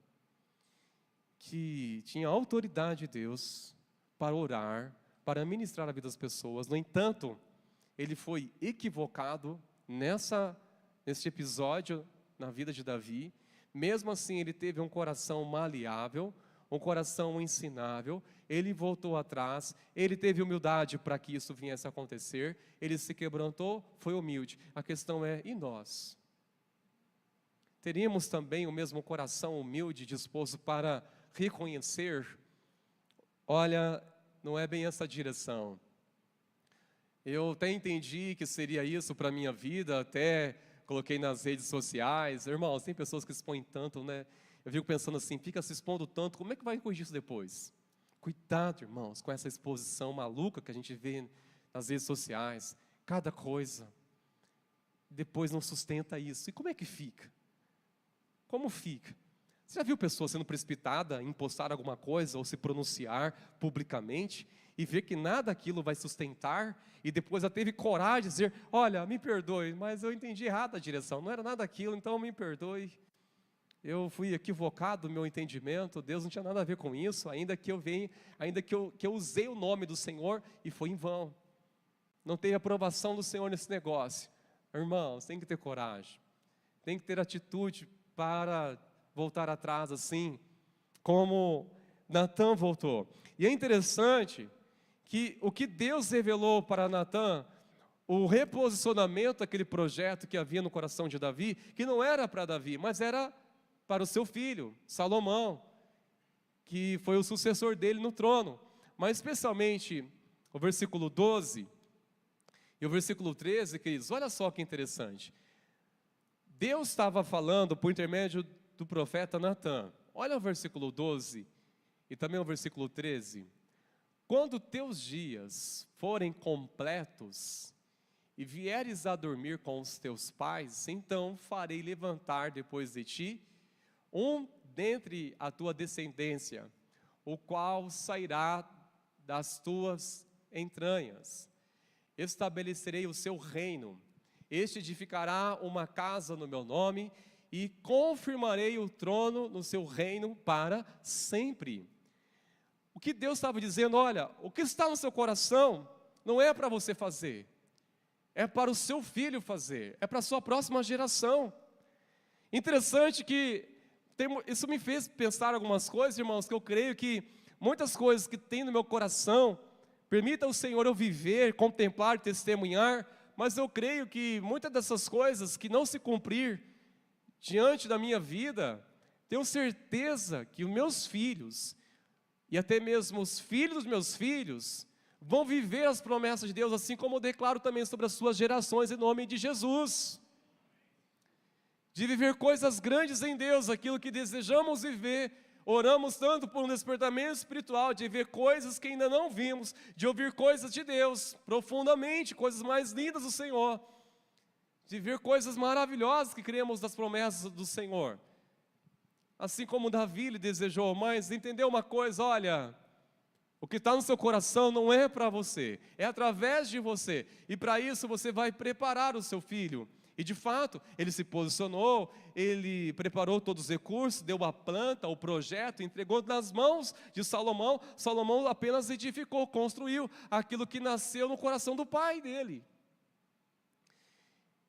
que tinha autoridade de Deus para orar, para ministrar a vida das pessoas, no entanto, ele foi equivocado nesse episódio na vida de Davi, mesmo assim ele teve um coração maleável, um coração ensinável, ele voltou atrás, ele teve humildade para que isso viesse a acontecer, ele se quebrantou, foi humilde. A questão é, e nós? Teríamos também o mesmo coração humilde, disposto para reconhecer, olha, não é bem essa direção. Eu até entendi que seria isso para a minha vida, até coloquei nas redes sociais. Irmãos, tem pessoas que expõem tanto, né? Eu fico pensando assim, fica se expondo tanto, como é que vai corrigir isso depois? Cuidado, irmãos, com essa exposição maluca que a gente vê nas redes sociais. Cada coisa. Depois não sustenta isso. E como é que fica? Como fica? Você já viu pessoa sendo precipitada em postar alguma coisa ou se pronunciar publicamente e ver que nada daquilo vai sustentar e depois ela teve coragem de dizer, olha, me perdoe, mas eu entendi errado a direção, não era nada aquilo, então me perdoe. Eu fui equivocado no meu entendimento, Deus não tinha nada a ver com isso, ainda que eu usei o nome do Senhor e foi em vão. Não teve aprovação do Senhor nesse negócio. Irmãos, tem que ter coragem, tem que ter atitude para voltar atrás assim, como Natan voltou. E é interessante que o que Deus revelou para Natan, o reposicionamento daquele projeto que havia no coração de Davi, que não era para Davi, mas era para o seu filho, Salomão, que foi o sucessor dele no trono. Mas especialmente o versículo 12 e o versículo 13, queridos, olha só que interessante. Deus estava falando por intermédio do profeta Natan. Olha o versículo 12 e também o versículo 13. Quando teus dias forem completos e vieres a dormir com os teus pais, então farei levantar depois de ti um dentre a tua descendência, o qual sairá das tuas entranhas. Estabelecerei o seu reino, este edificará uma casa no meu nome, e confirmarei o trono no seu reino para sempre. O que Deus estava dizendo, olha, o que está no seu coração não é para você fazer, é para o seu filho fazer, é para a sua próxima geração. Interessante que Isso me fez pensar algumas coisas, irmãos, que eu creio que muitas coisas que tem no meu coração, permita o Senhor eu viver, contemplar, testemunhar, mas eu creio que muitas dessas coisas que não se cumprir diante da minha vida, tenho certeza que os meus filhos, e até mesmo os filhos dos meus filhos, vão viver as promessas de Deus, assim como eu declaro também sobre as suas gerações, em nome de Jesus. De viver coisas grandes em Deus, aquilo que desejamos viver. Oramos tanto por um despertamento espiritual, de ver coisas que ainda não vimos, de ouvir coisas de Deus, profundamente, coisas mais lindas do Senhor, de ver coisas maravilhosas que cremos das promessas do Senhor. Assim como Davi lhe desejou, mas entendeu uma coisa, olha, o que está no seu coração não é para você, é através de você, e para isso você vai preparar o seu filho. E de fato, ele se posicionou, ele preparou todos os recursos, deu a planta, o projeto, entregou nas mãos de Salomão. Salomão apenas edificou, construiu aquilo que nasceu no coração do pai dele.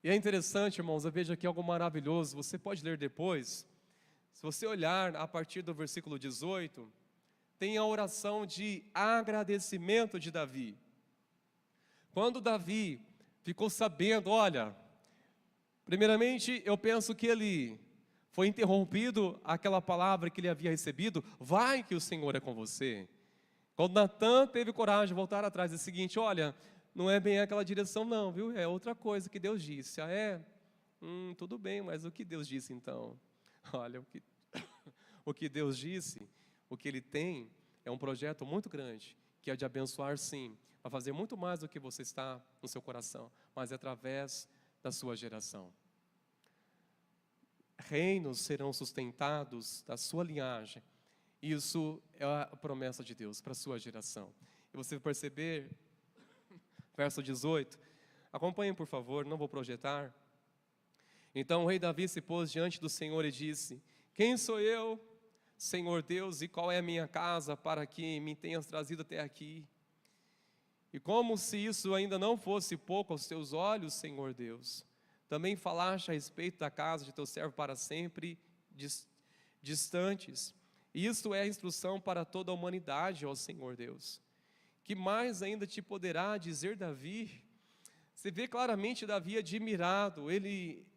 E é interessante, irmãos, eu vejo aqui algo maravilhoso, você pode ler depois. Se você olhar a partir do versículo 18, tem a oração de agradecimento de Davi. Quando Davi ficou sabendo, olha, primeiramente, eu penso que ele foi interrompido aquela palavra que ele havia recebido, vai que o Senhor é com você. Quando Natã teve coragem de voltar atrás, é o seguinte, olha, não é bem aquela direção não, viu? É outra coisa que Deus disse. Ah, é? Tudo bem, mas o que Deus disse então? Olha, o que Deus disse, o que Ele tem, é um projeto muito grande, que é de abençoar sim, vai fazer muito mais do que você está no seu coração, mas é através da sua geração. Reinos serão sustentados da sua linhagem. Isso é a promessa de Deus para a sua geração. E você vai perceber, verso 18, acompanhem por favor, não vou projetar. Então o rei Davi se pôs diante do Senhor e disse, quem sou eu, Senhor Deus, e qual é a minha casa para que me tenhas trazido até aqui? E como se isso ainda não fosse pouco aos teus olhos, Senhor Deus, também falaste a respeito da casa de teu servo para sempre distantes. Isto é a instrução para toda a humanidade, ó Senhor Deus. Que mais ainda te poderá dizer Davi? Você vê claramente Davi admirado, ele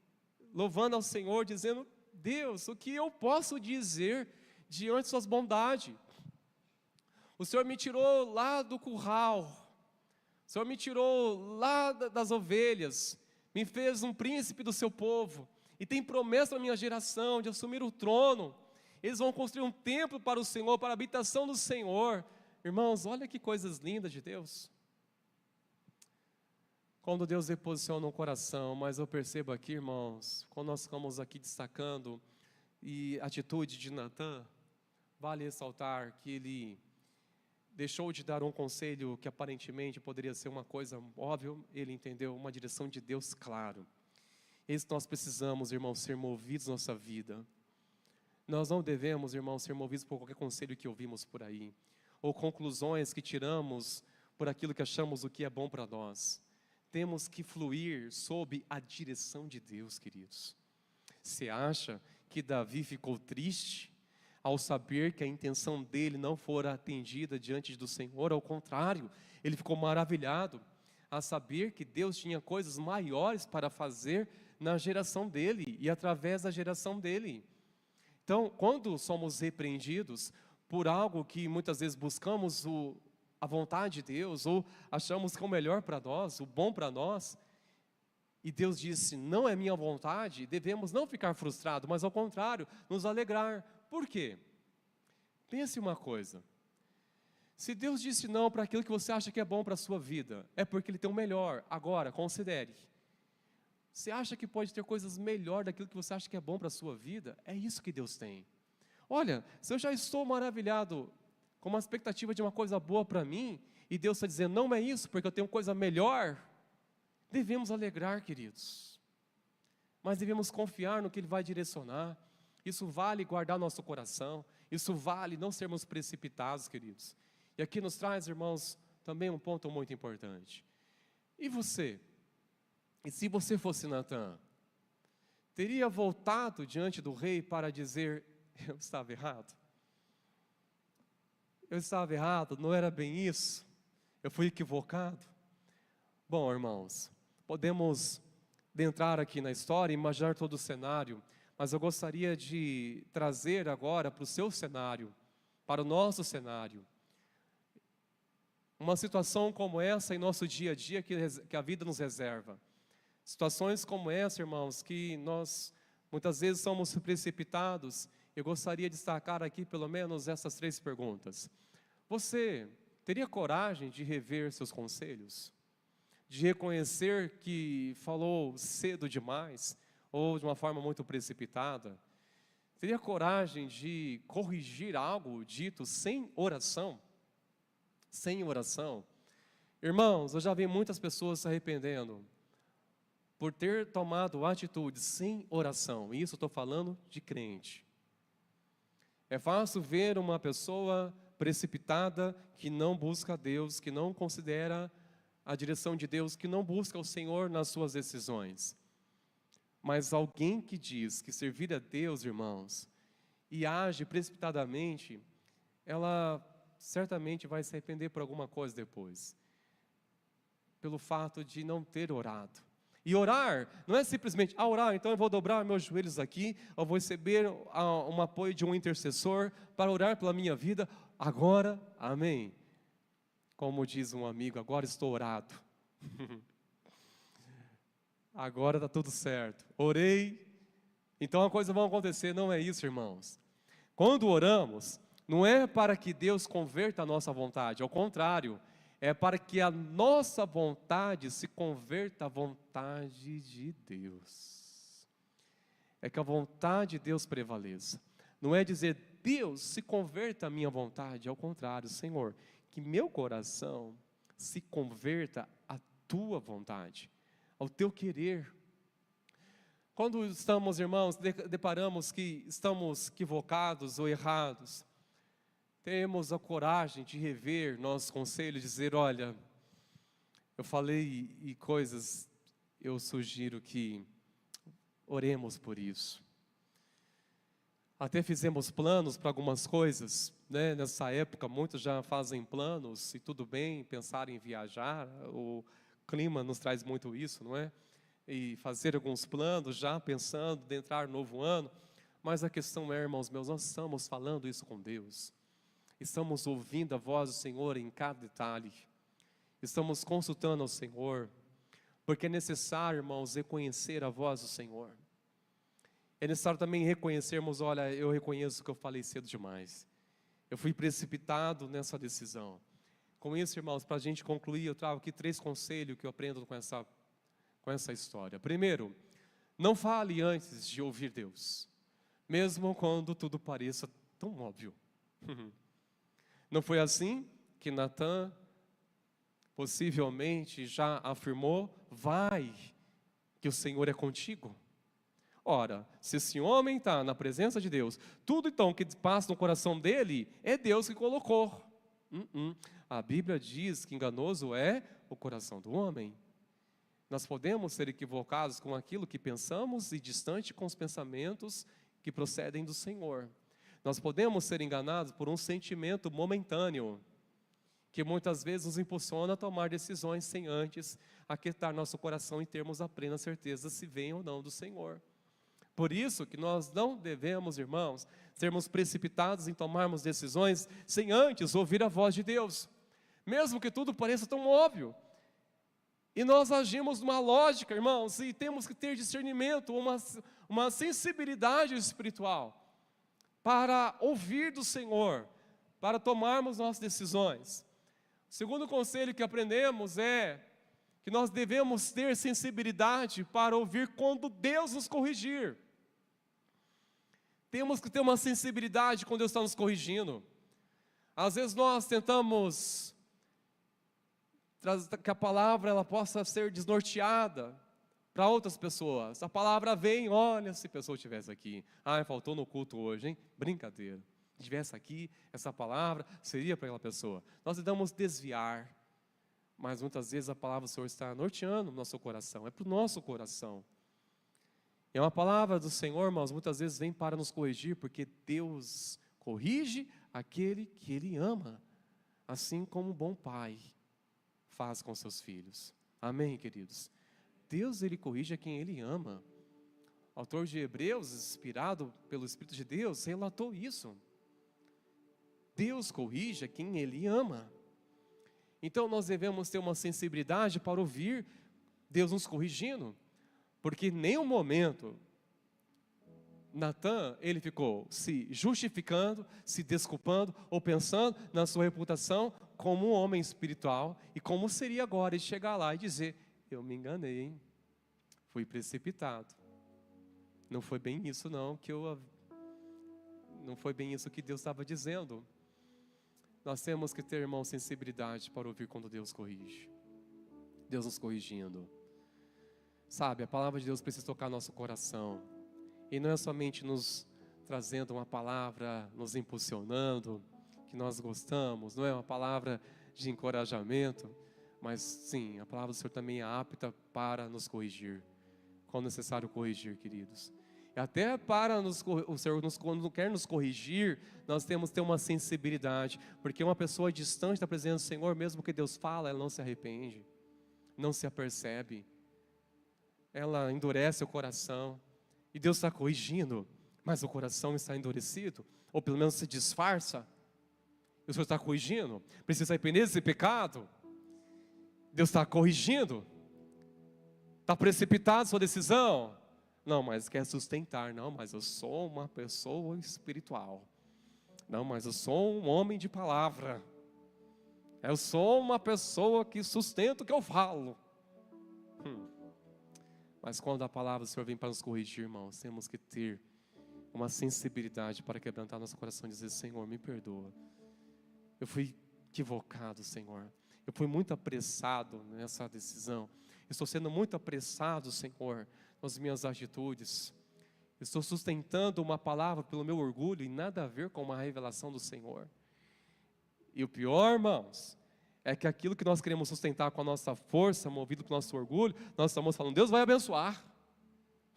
louvando ao Senhor, dizendo, Deus, o que eu posso dizer diante de suas bondades? O Senhor me tirou lá do curral, o Senhor me tirou lá das ovelhas, me fez um príncipe do seu povo, e tem promessa na minha geração de assumir o trono. Eles vão construir um templo para o Senhor, para a habitação do Senhor. Irmãos, olha que coisas lindas de Deus. Quando Deus reposiciona um coração, mas eu percebo aqui, irmãos, quando nós ficamos aqui destacando e a atitude de Natã, vale ressaltar que ele deixou de dar um conselho que aparentemente poderia ser uma coisa óbvia, ele entendeu uma direção de Deus claro. Isso nós precisamos, irmãos, ser movidos na nossa vida. Nós não devemos, irmãos, ser movidos por qualquer conselho que ouvimos por aí, ou conclusões que tiramos por aquilo que achamos o que é bom para nós. Temos que fluir sob a direção de Deus, queridos. Você acha que Davi ficou triste ao saber que a intenção dele não fora atendida diante do Senhor? Ao contrário, ele ficou maravilhado a saber que Deus tinha coisas maiores para fazer na geração dele e através da geração dele. Então, quando somos repreendidos por algo que muitas vezes buscamos a vontade de Deus, ou achamos que é o melhor para nós, o bom para nós, e Deus disse, não é minha vontade, devemos não ficar frustrados, mas ao contrário, nos alegrar. Por quê? Pense uma coisa, se Deus disse não para aquilo que você acha que é bom para a sua vida, é porque Ele tem o melhor. Agora, considere, você acha que pode ter coisas melhor daquilo que você acha que é bom para a sua vida? É isso que Deus tem. Olha, se eu já estou maravilhado com uma expectativa de uma coisa boa para mim, e Deus está dizendo, não é isso, porque eu tenho coisa melhor, devemos alegrar, queridos. Mas devemos confiar no que Ele vai direcionar. Isso vale guardar nosso coração, isso vale não sermos precipitados, queridos. E aqui nos traz, irmãos, também um ponto muito importante. E você? E se você fosse Natã, teria voltado diante do rei para dizer Eu estava errado? Eu estava errado? Não era bem isso? Eu fui equivocado? Bom, irmãos, podemos adentrar aqui na história e imaginar todo o cenário, mas eu gostaria de trazer agora para o seu cenário, para o nosso cenário, uma situação como essa em nosso dia a dia que a vida nos reserva. Situações como essa, irmãos, que nós muitas vezes somos precipitados. Eu gostaria de destacar aqui pelo menos essas 3 perguntas. Você teria coragem de rever seus conselhos? De reconhecer que falou cedo demais ou de uma forma muito precipitada? Teria coragem de corrigir algo dito sem oração? Sem oração? Irmãos, eu já vi muitas pessoas se arrependendo por ter tomado atitude sem oração. E isso eu estou falando de crente. É fácil ver uma pessoa precipitada que não busca Deus, que não considera a direção de Deus, que não busca o Senhor nas suas decisões. Mas alguém que diz que servir a Deus, irmãos, e age precipitadamente, ela certamente vai se arrepender por alguma coisa depois. Pelo fato de não ter orado. E orar não é simplesmente, orar, então eu vou dobrar meus joelhos aqui, eu vou receber um apoio de um intercessor para orar pela minha vida, agora, amém. Como diz um amigo, agora estou orado. Agora está tudo certo. Orei, então a coisa vai acontecer. Não é isso, irmãos. Quando oramos, não é para que Deus converta a nossa vontade, ao contrário, é para que a nossa vontade se converta à vontade de Deus. É que a vontade de Deus prevaleça. Não é dizer, Deus, se converta à minha vontade, ao contrário, Senhor, que meu coração se converta à tua vontade, ao teu querer. Quando estamos, irmãos, deparamos que estamos equivocados ou errados, temos a coragem de rever nossos conselhos, dizer, olha, eu falei e coisas, eu sugiro que oremos por isso. Até fizemos planos para algumas coisas, né? Nessa época muitos já fazem planos, e tudo bem pensar em viajar, o clima nos traz muito isso, não é? E fazer alguns planos já pensando de entrar no novo ano, mas a questão é, irmãos meus, nós estamos falando isso com Deus. Estamos ouvindo a voz do Senhor em cada detalhe. Estamos consultando ao Senhor. Porque é necessário, irmãos, reconhecer a voz do Senhor. É necessário também reconhecermos, olha, eu reconheço que eu falei cedo demais. Eu fui precipitado nessa decisão. Com isso, irmãos, para a gente concluir, eu trago aqui 3 conselhos que eu aprendo com essa história. Primeiro, não fale antes de ouvir Deus. Mesmo quando tudo pareça tão óbvio. Não foi assim que Natã possivelmente já afirmou, vai, que o Senhor é contigo? Ora, se esse homem está na presença de Deus, tudo então que passa no coração dele, é Deus que colocou. A Bíblia diz que enganoso é o coração do homem. Nós podemos ser equivocados com aquilo que pensamos e distante com os pensamentos que procedem do Senhor. Nós podemos ser enganados por um sentimento momentâneo, que muitas vezes nos impulsiona a tomar decisões sem antes aquietar nosso coração e termos a plena certeza se vem ou não do Senhor. Por isso que nós não devemos, irmãos, sermos precipitados em tomarmos decisões sem antes ouvir a voz de Deus, mesmo que tudo pareça tão óbvio. E nós agimos numa lógica, irmãos, e temos que ter discernimento, uma sensibilidade espiritual, para ouvir do Senhor, para tomarmos nossas decisões. O segundo conselho que aprendemos é que nós devemos ter sensibilidade para ouvir quando Deus nos corrigir. Temos que ter uma sensibilidade quando Deus está nos corrigindo. Às vezes nós tentamos que a palavra ela possa ser desnorteada para outras pessoas. A palavra vem, olha, se a pessoa estivesse aqui. Faltou no culto hoje, hein? Brincadeira. Se estivesse aqui, essa palavra seria para aquela pessoa. Nós tentamos desviar, mas muitas vezes a palavra do Senhor está norteando o nosso coração. É para o nosso coração. É uma palavra do Senhor, irmãos, muitas vezes vem para nos corrigir, porque Deus corrige aquele que Ele ama, assim como um bom pai faz com seus filhos. Amém, queridos? Deus, Ele corrige a quem Ele ama. O autor de Hebreus, inspirado pelo Espírito de Deus, relatou isso. Deus corrige a quem Ele ama. Então nós devemos ter uma sensibilidade para ouvir Deus nos corrigindo, porque em nenhum momento Natan, ele ficou se justificando, se desculpando ou pensando na sua reputação como um homem espiritual, e como seria agora ele chegar lá e dizer: eu me enganei, hein? Fui precipitado. Não foi bem isso não foi bem isso que Deus estava dizendo. Nós temos que ter, irmão, sensibilidade para ouvir quando Deus corrige. Deus nos corrigindo. Sabe, a palavra de Deus precisa tocar nosso coração. E não é somente nos trazendo uma palavra, nos impulsionando, que nós gostamos, não é uma palavra de encorajamento, mas sim, a palavra do Senhor também é apta para nos corrigir, quando necessário corrigir, queridos. E até para o Senhor, quando quer nos corrigir, nós temos que ter uma sensibilidade, porque uma pessoa distante da presença do Senhor, mesmo que Deus fala, ela não se arrepende, não se apercebe, ela endurece o coração, e Deus está corrigindo, mas o coração está endurecido, ou pelo menos se disfarça. O Senhor está corrigindo, precisa arrepender desse pecado. Deus está corrigindo, está precipitado sua decisão. Não, mas quer sustentar. Não, mas eu sou uma pessoa espiritual. Não, mas eu sou um homem de palavra. Eu sou uma pessoa que sustenta o que eu falo. Mas quando a palavra do Senhor vem para nos corrigir, irmãos, temos que ter uma sensibilidade para quebrantar nosso coração e dizer: Senhor, me perdoa. Eu fui equivocado, Senhor. Eu fui muito apressado nessa decisão. Estou sendo muito apressado, Senhor, nas minhas atitudes. Estou sustentando uma palavra pelo meu orgulho e nada a ver com uma revelação do Senhor. E o pior, irmãos, é que aquilo que nós queremos sustentar com a nossa força, movido pelo nosso orgulho, nós estamos falando: Deus vai abençoar.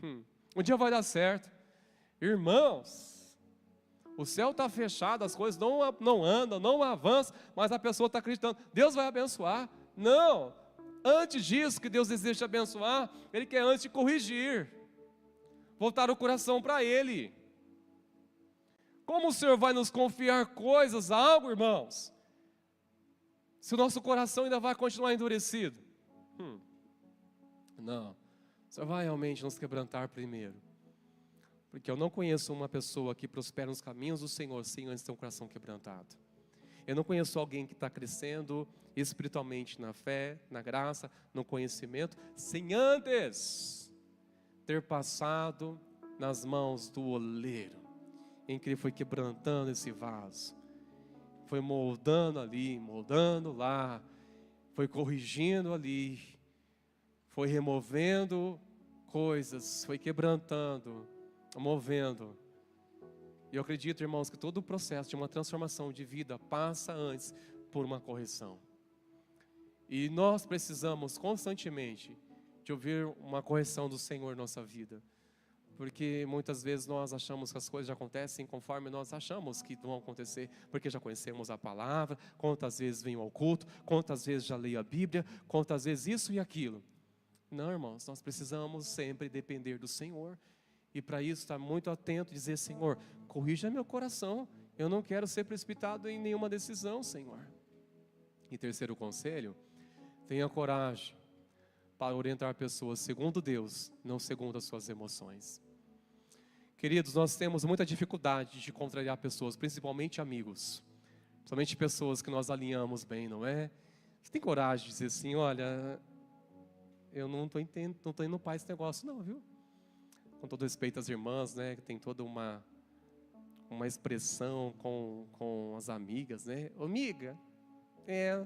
Um dia vai dar certo. Irmãos, o céu está fechado, as coisas não andam, não avançam, mas a pessoa está acreditando: Deus vai abençoar. Não, antes disso que Deus deseja te abençoar, Ele quer antes te corrigir, voltar o coração para Ele. Como o Senhor vai nos confiar coisas, algo, irmãos, se o nosso coração ainda vai continuar endurecido? Não, o Senhor vai realmente nos quebrantar primeiro, porque eu não conheço uma pessoa que prospera nos caminhos do Senhor sem antes ter um coração quebrantado. Eu não conheço alguém que está crescendo espiritualmente na fé, na graça, no conhecimento, sem antes ter passado nas mãos do oleiro, em que ele foi quebrantando esse vaso, foi moldando ali, moldando lá, foi corrigindo ali, foi removendo coisas, foi quebrantando, movendo. E eu acredito, irmãos, que todo o processo de uma transformação de vida passa antes por uma correção. E nós precisamos constantemente de ouvir uma correção do Senhor em nossa vida. Porque muitas vezes nós achamos que as coisas já acontecem conforme nós achamos que vão acontecer, porque já conhecemos a palavra, quantas vezes venho ao culto, quantas vezes já leio a Bíblia, quantas vezes isso e aquilo. Não, irmãos, nós precisamos sempre depender do Senhor. E para isso estar muito atento e dizer: Senhor, corrija meu coração, eu não quero ser precipitado em nenhuma decisão, Senhor. E terceiro conselho: tenha coragem para orientar pessoas segundo Deus, não segundo as suas emoções. Queridos, nós temos muita dificuldade de contrariar pessoas, principalmente amigos, principalmente pessoas que nós alinhamos bem, não é? Você tem coragem de dizer assim: olha, eu não estou indo para esse negócio não, viu? Com todo respeito às irmãs, né, que tem toda uma expressão com as amigas, né? Ô, amiga,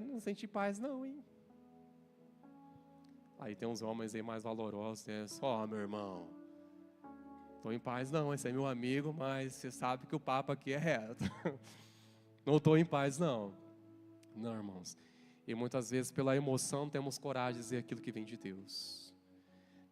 não senti paz não, hein? Aí tem uns homens aí mais valorosos, né? Só, meu irmão, estou em paz não, esse é meu amigo, mas você sabe que o papo aqui é reto. Não estou em paz não. Não, irmãos. E muitas vezes pela emoção temos coragem de dizer aquilo que vem de Deus.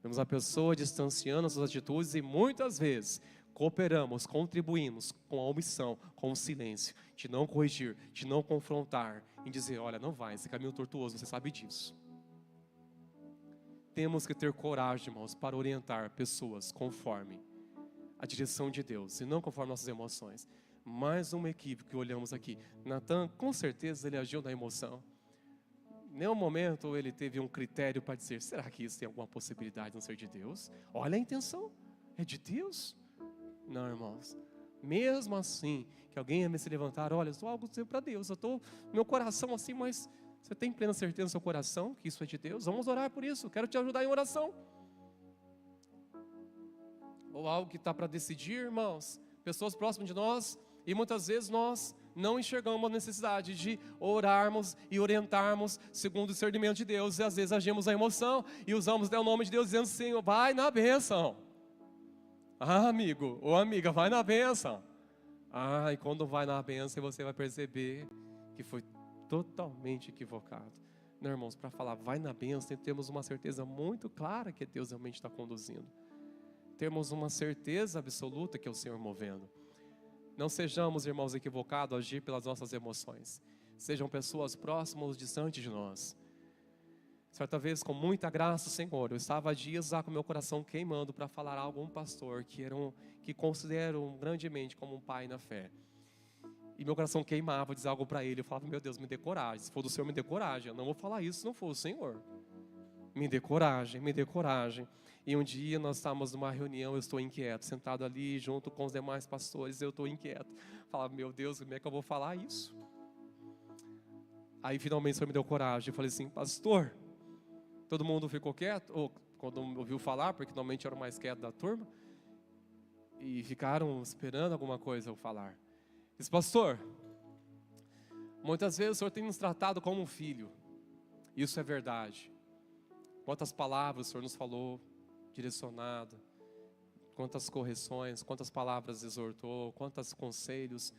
Vemos a pessoa distanciando as suas atitudes e muitas vezes cooperamos, contribuímos com a omissão, com o silêncio, de não corrigir, de não confrontar, em dizer, olha, não vai, esse caminho tortuoso, você sabe disso. Temos que ter coragem, irmãos, para orientar pessoas conforme a direção de Deus e não conforme nossas emoções. Mais um equívoco que olhamos aqui. Natan, com certeza, ele agiu na emoção. Em nenhum momento ele teve um critério para dizer, será que isso tem alguma possibilidade de não ser de Deus? Olha a intenção, é de Deus? Não, irmãos. Mesmo assim, que alguém ia me se levantar, olha, eu estou algo para Deus, eu estou, meu coração assim, mas você tem plena certeza no seu coração que isso é de Deus? Vamos orar por isso, quero te ajudar em oração. Ou algo que está para decidir, irmãos, pessoas próximas de nós, e muitas vezes nós não enxergamos a necessidade de orarmos e orientarmos segundo o discernimento de Deus, e às vezes agimos a emoção e usamos o nome de Deus dizendo, Senhor, vai na bênção. Ah, amigo ou amiga, vai na bênção. Ah, e quando vai na bênção, você vai perceber que foi totalmente equivocado. Não, irmãos, para falar vai na bênção, temos uma certeza muito clara que Deus realmente está conduzindo. Temos uma certeza absoluta que é o Senhor movendo. Não sejamos, irmãos, equivocados a agir pelas nossas emoções. Sejam pessoas próximas ou distantes de nós. Certa vez, com muita graça, Senhor, eu estava há dias lá com meu coração queimando para falar algo a um pastor que considero grandemente como um pai na fé. E meu coração queimava, dizer algo para ele. Eu falava, meu Deus, me dê coragem. Se for do Senhor, me dê coragem. Eu não vou falar isso se não for o Senhor. Me dê coragem, me dê coragem. E um dia nós estávamos numa reunião, eu estou inquieto, sentado ali junto com os demais pastores, eu estou inquieto. Falava, meu Deus, como é que eu vou falar isso? Aí finalmente o Senhor me deu coragem. Eu falei assim, pastor, todo mundo ficou quieto, ou quando ouviu falar, porque normalmente era o mais quieto da turma, e ficaram esperando alguma coisa eu falar. Disse, pastor, muitas vezes o Senhor tem nos tratado como um filho, isso é verdade. Quantas palavras o Senhor nos falou, direcionado, quantas correções, quantas palavras exortou, quantos conselhos.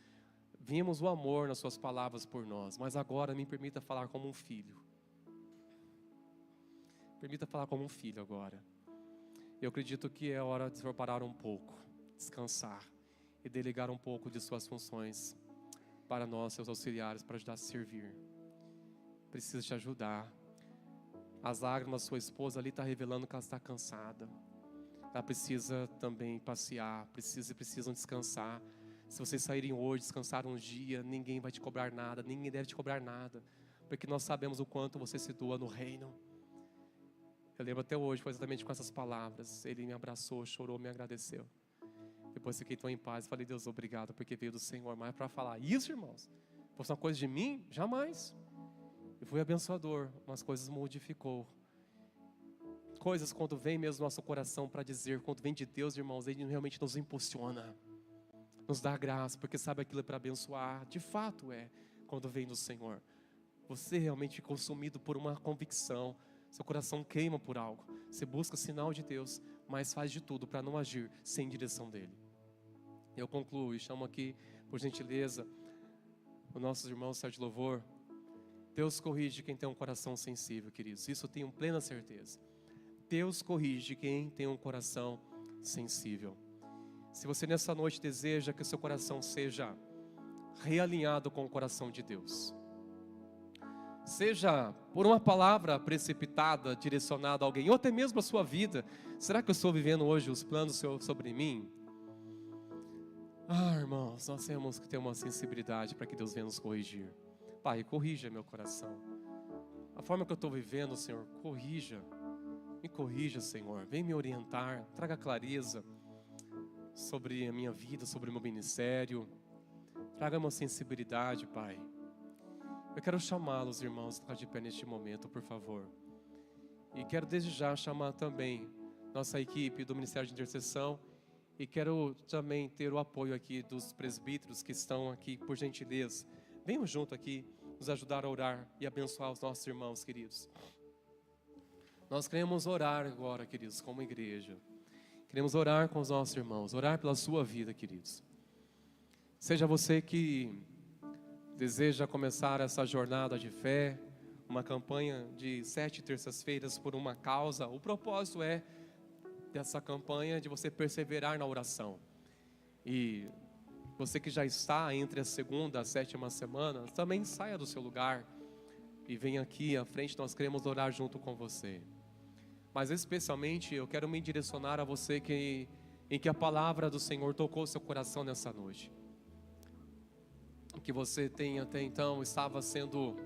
Vimos o amor nas suas palavras por nós, mas agora me permita falar como um filho. Permita falar como um filho agora. Eu acredito que é hora de o Senhor parar um pouco, descansar e delegar um pouco de suas funções para nós, seus auxiliares, para ajudar a servir. Precisa te ajudar. As lágrimas da sua esposa ali está revelando que ela está cansada. Ela precisa também passear, precisam descansar. Se vocês saírem hoje, descansar um dia, ninguém vai te cobrar nada, ninguém deve te cobrar nada, porque nós sabemos o quanto você se doa no reino. Eu lembro até hoje, foi exatamente com essas palavras. Ele me abraçou, chorou, me agradeceu. Depois fiquei tão em paz, falei, Deus, obrigado, porque veio do Senhor. Mas para falar isso, irmãos, fosse uma coisa de mim, jamais. E foi abençoador, mas coisas modificou. Coisas quando vem mesmo no nosso coração para dizer, quando vem de Deus, irmãos, Ele realmente nos impulsiona, nos dá graça, porque sabe aquilo é para abençoar. De fato é, quando vem do Senhor. Você realmente é consumido por uma convicção, seu coração queima por algo. Você busca sinal de Deus, mas faz de tudo para não agir sem direção dEle. Eu concluo e chamo aqui, por gentileza, os nossos irmãos Sérgio Louvor. Deus corrige quem tem um coração sensível, queridos. Isso eu tenho plena certeza. Deus corrige quem tem um coração sensível. Se você nessa noite deseja que o seu coração seja realinhado com o coração de Deus, seja por uma palavra precipitada, direcionada a alguém, ou até mesmo a sua vida, será que eu estou vivendo hoje os planos do Senhor sobre mim? Ah, irmãos, nós temos que ter uma sensibilidade para que Deus venha nos corrigir. Pai, corrija meu coração. A forma que eu estou vivendo, Senhor, corrija. Me corrija, Senhor. Vem me orientar, traga clareza sobre a minha vida, sobre o meu ministério. Traga uma sensibilidade, Pai. Eu quero chamá-los, irmãos, a ficar de pé neste momento, por favor. E quero desde já chamar também nossa equipe do Ministério de Intercessão. E quero também ter o apoio aqui dos presbíteros que estão aqui, por gentileza. Venham junto aqui, nos ajudar a orar e abençoar os nossos irmãos, queridos. Nós queremos orar agora, queridos, como igreja. Queremos orar com os nossos irmãos, orar pela sua vida, queridos. Seja você que deseja começar essa jornada de fé, uma campanha de 7 terças-feiras por uma causa. O propósito é dessa campanha de você perseverar na oração. E você que já está entre a segunda e a sétima semana, também saia do seu lugar e venha aqui à frente, nós queremos orar junto com você. Mas especialmente eu quero me direcionar a você em que a palavra do Senhor tocou seu coração nessa noite. Que você até então estava sendo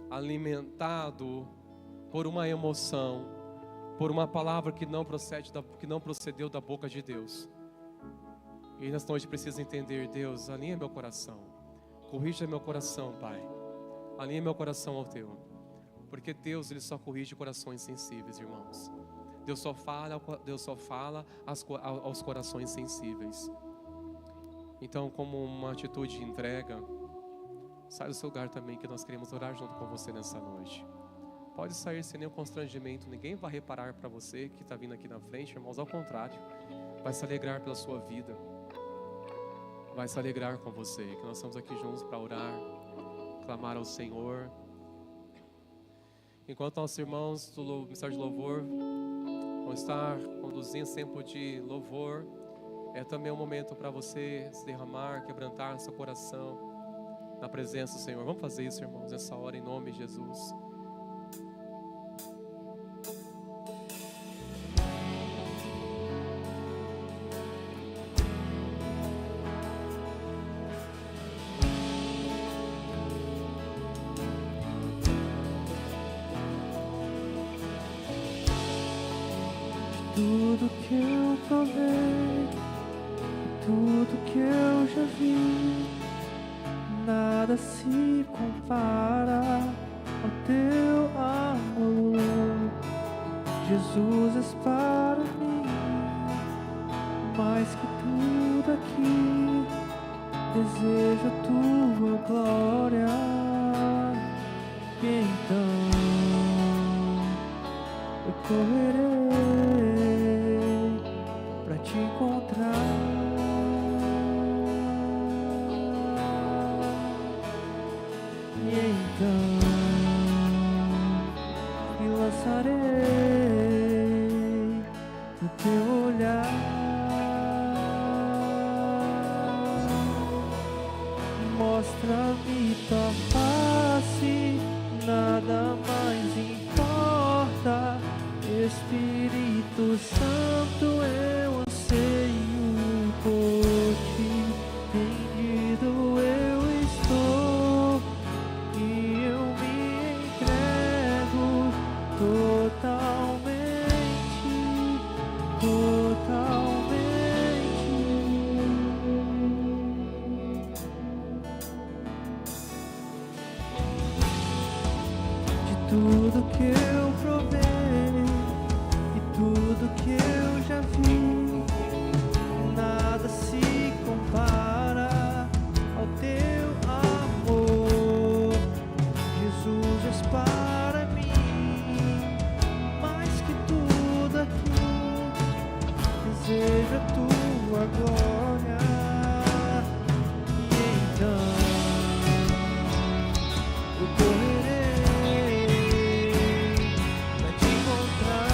alimentado por uma emoção, por uma palavra que não procedeu da boca de Deus. E nessa noite precisa entender: Deus, alinha meu coração, corrija meu coração, Pai, alinha meu coração ao Teu, porque Deus, Ele só corrige corações sensíveis, irmãos. Deus só fala aos corações sensíveis. Então, como uma atitude de entrega, sai do seu lugar também, que nós queremos orar junto com você nessa noite. Pode sair sem nenhum constrangimento, ninguém vai reparar para você que está vindo aqui na frente, irmãos, ao contrário, vai se alegrar pela sua vida, vai se alegrar com você, que nós estamos aqui juntos para orar, clamar ao Senhor. Enquanto nossos irmãos do Ministério de Louvor vão estar conduzindo esse tempo de louvor, é também um momento para você se derramar, quebrantar seu coração na presença do Senhor. Vamos fazer isso, irmãos, nessa hora, em nome de Jesus. Tudo que eu provei, tudo que eu já vi, nada se compara ao teu amor. Jesus, és para mim mais que tudo aqui. Desejo a tua glória, e então eu correrei para te encontrar. E então me lançarei no teu olhar. Mostra-me tua face, nada mais importa. Espírito Santo, eu anseio por ti. Rendido eu estou e eu me entrego totalmente, totalmente. De tudo que eu provei e tudo que eu já vi, nada se compara ao teu amor. Jesus, és para mim mais que tudo aqui. Desejo a tua glória, e então eu correrei pra te encontrar.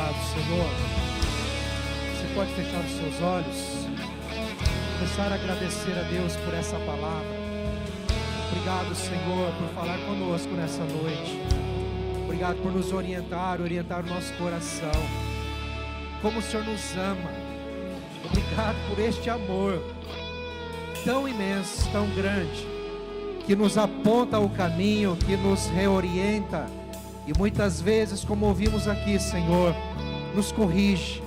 obrigado, Senhor. Você pode fechar os seus olhos, começar a agradecer a Deus por essa palavra. Obrigado, Senhor, por falar conosco nessa noite. Obrigado por nos orientar o nosso coração. Como o Senhor nos ama. Obrigado por este amor tão imenso, tão grande, que nos aponta o caminho, que nos reorienta. E muitas vezes, como ouvimos aqui, Senhor, nos corrige,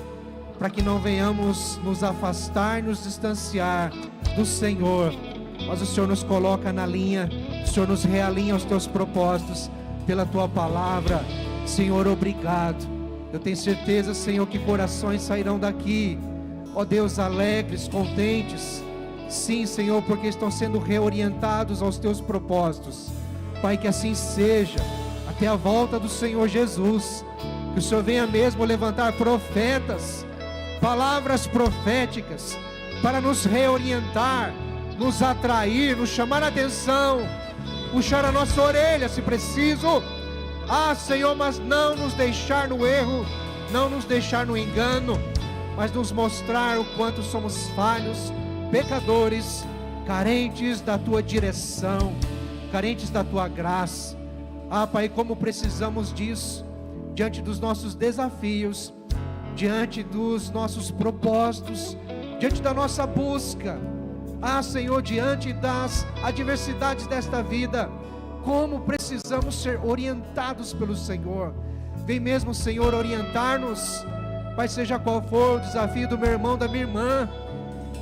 para que não venhamos nos afastar, nos distanciar do Senhor. Mas o Senhor nos coloca na linha, o Senhor nos realinha aos teus propósitos, pela tua palavra. Senhor, obrigado. Eu tenho certeza, Senhor, que corações sairão daqui, ó Deus, alegres, contentes. Sim, Senhor, porque estão sendo reorientados aos teus propósitos. Pai, que assim seja, até a volta do Senhor Jesus. Que o Senhor venha mesmo levantar profetas, palavras proféticas, para nos reorientar, nos atrair, nos chamar a atenção, puxar a nossa orelha se preciso. Ah, Senhor, mas não nos deixar no erro, não nos deixar no engano, mas nos mostrar o quanto somos falhos, pecadores, carentes da tua direção, carentes da tua graça. Ah, Pai, como precisamos disso, diante dos nossos desafios, diante dos nossos propósitos, diante da nossa busca. Ah, Senhor, diante das adversidades desta vida, como precisamos ser orientados pelo Senhor. Vem mesmo, Senhor, orientar-nos, Pai, seja qual for o desafio do meu irmão, da minha irmã,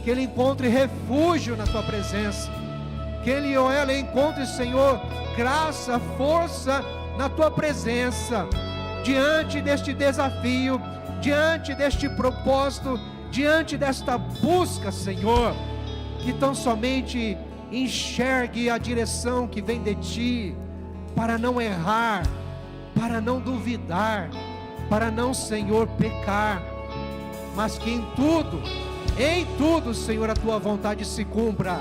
que ele encontre refúgio na tua presença, que ele ou ela encontre, Senhor, graça, força na tua presença, diante deste desafio, diante deste propósito, diante desta busca, Senhor. Que tão somente enxergue a direção que vem de ti, para não errar, para não duvidar, para não, Senhor, pecar, mas que em tudo, Senhor, a tua vontade se cumpra.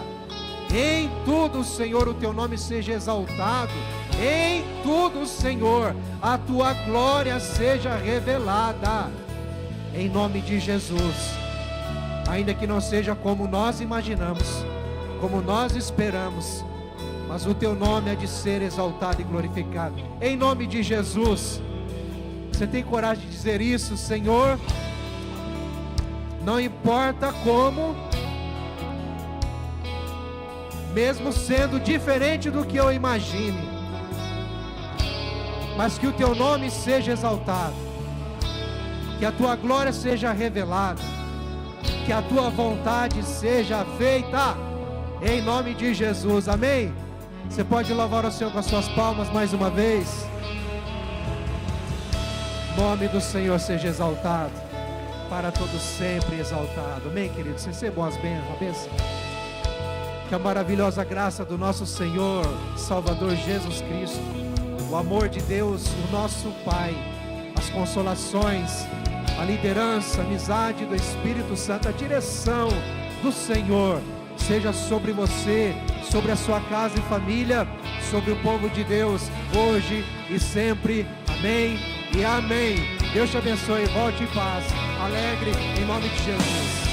Em tudo, Senhor, o teu nome seja exaltado. Em tudo, Senhor, a tua glória seja revelada. Em nome de Jesus. Ainda que não seja como nós imaginamos, como nós esperamos, mas o teu nome é de ser exaltado e glorificado. Em nome de Jesus. Você tem coragem de dizer isso? Senhor, não importa como, mesmo sendo diferente do que eu imagine, mas que o teu nome seja exaltado, que a tua glória seja revelada, que a tua vontade seja feita, em nome de Jesus, amém? Você pode louvar o Senhor com as suas palmas mais uma vez. O nome do Senhor seja exaltado, para todos sempre exaltado, amém, queridos? Recebam as bênçãos. Que a maravilhosa graça do nosso Senhor, Salvador Jesus Cristo, o amor de Deus, o nosso Pai, as consolações, a liderança, a amizade do Espírito Santo, a direção do Senhor, seja sobre você, sobre a sua casa e família, sobre o povo de Deus, hoje e sempre, amém e amém. Deus te abençoe, volte em paz, alegre, em nome de Jesus.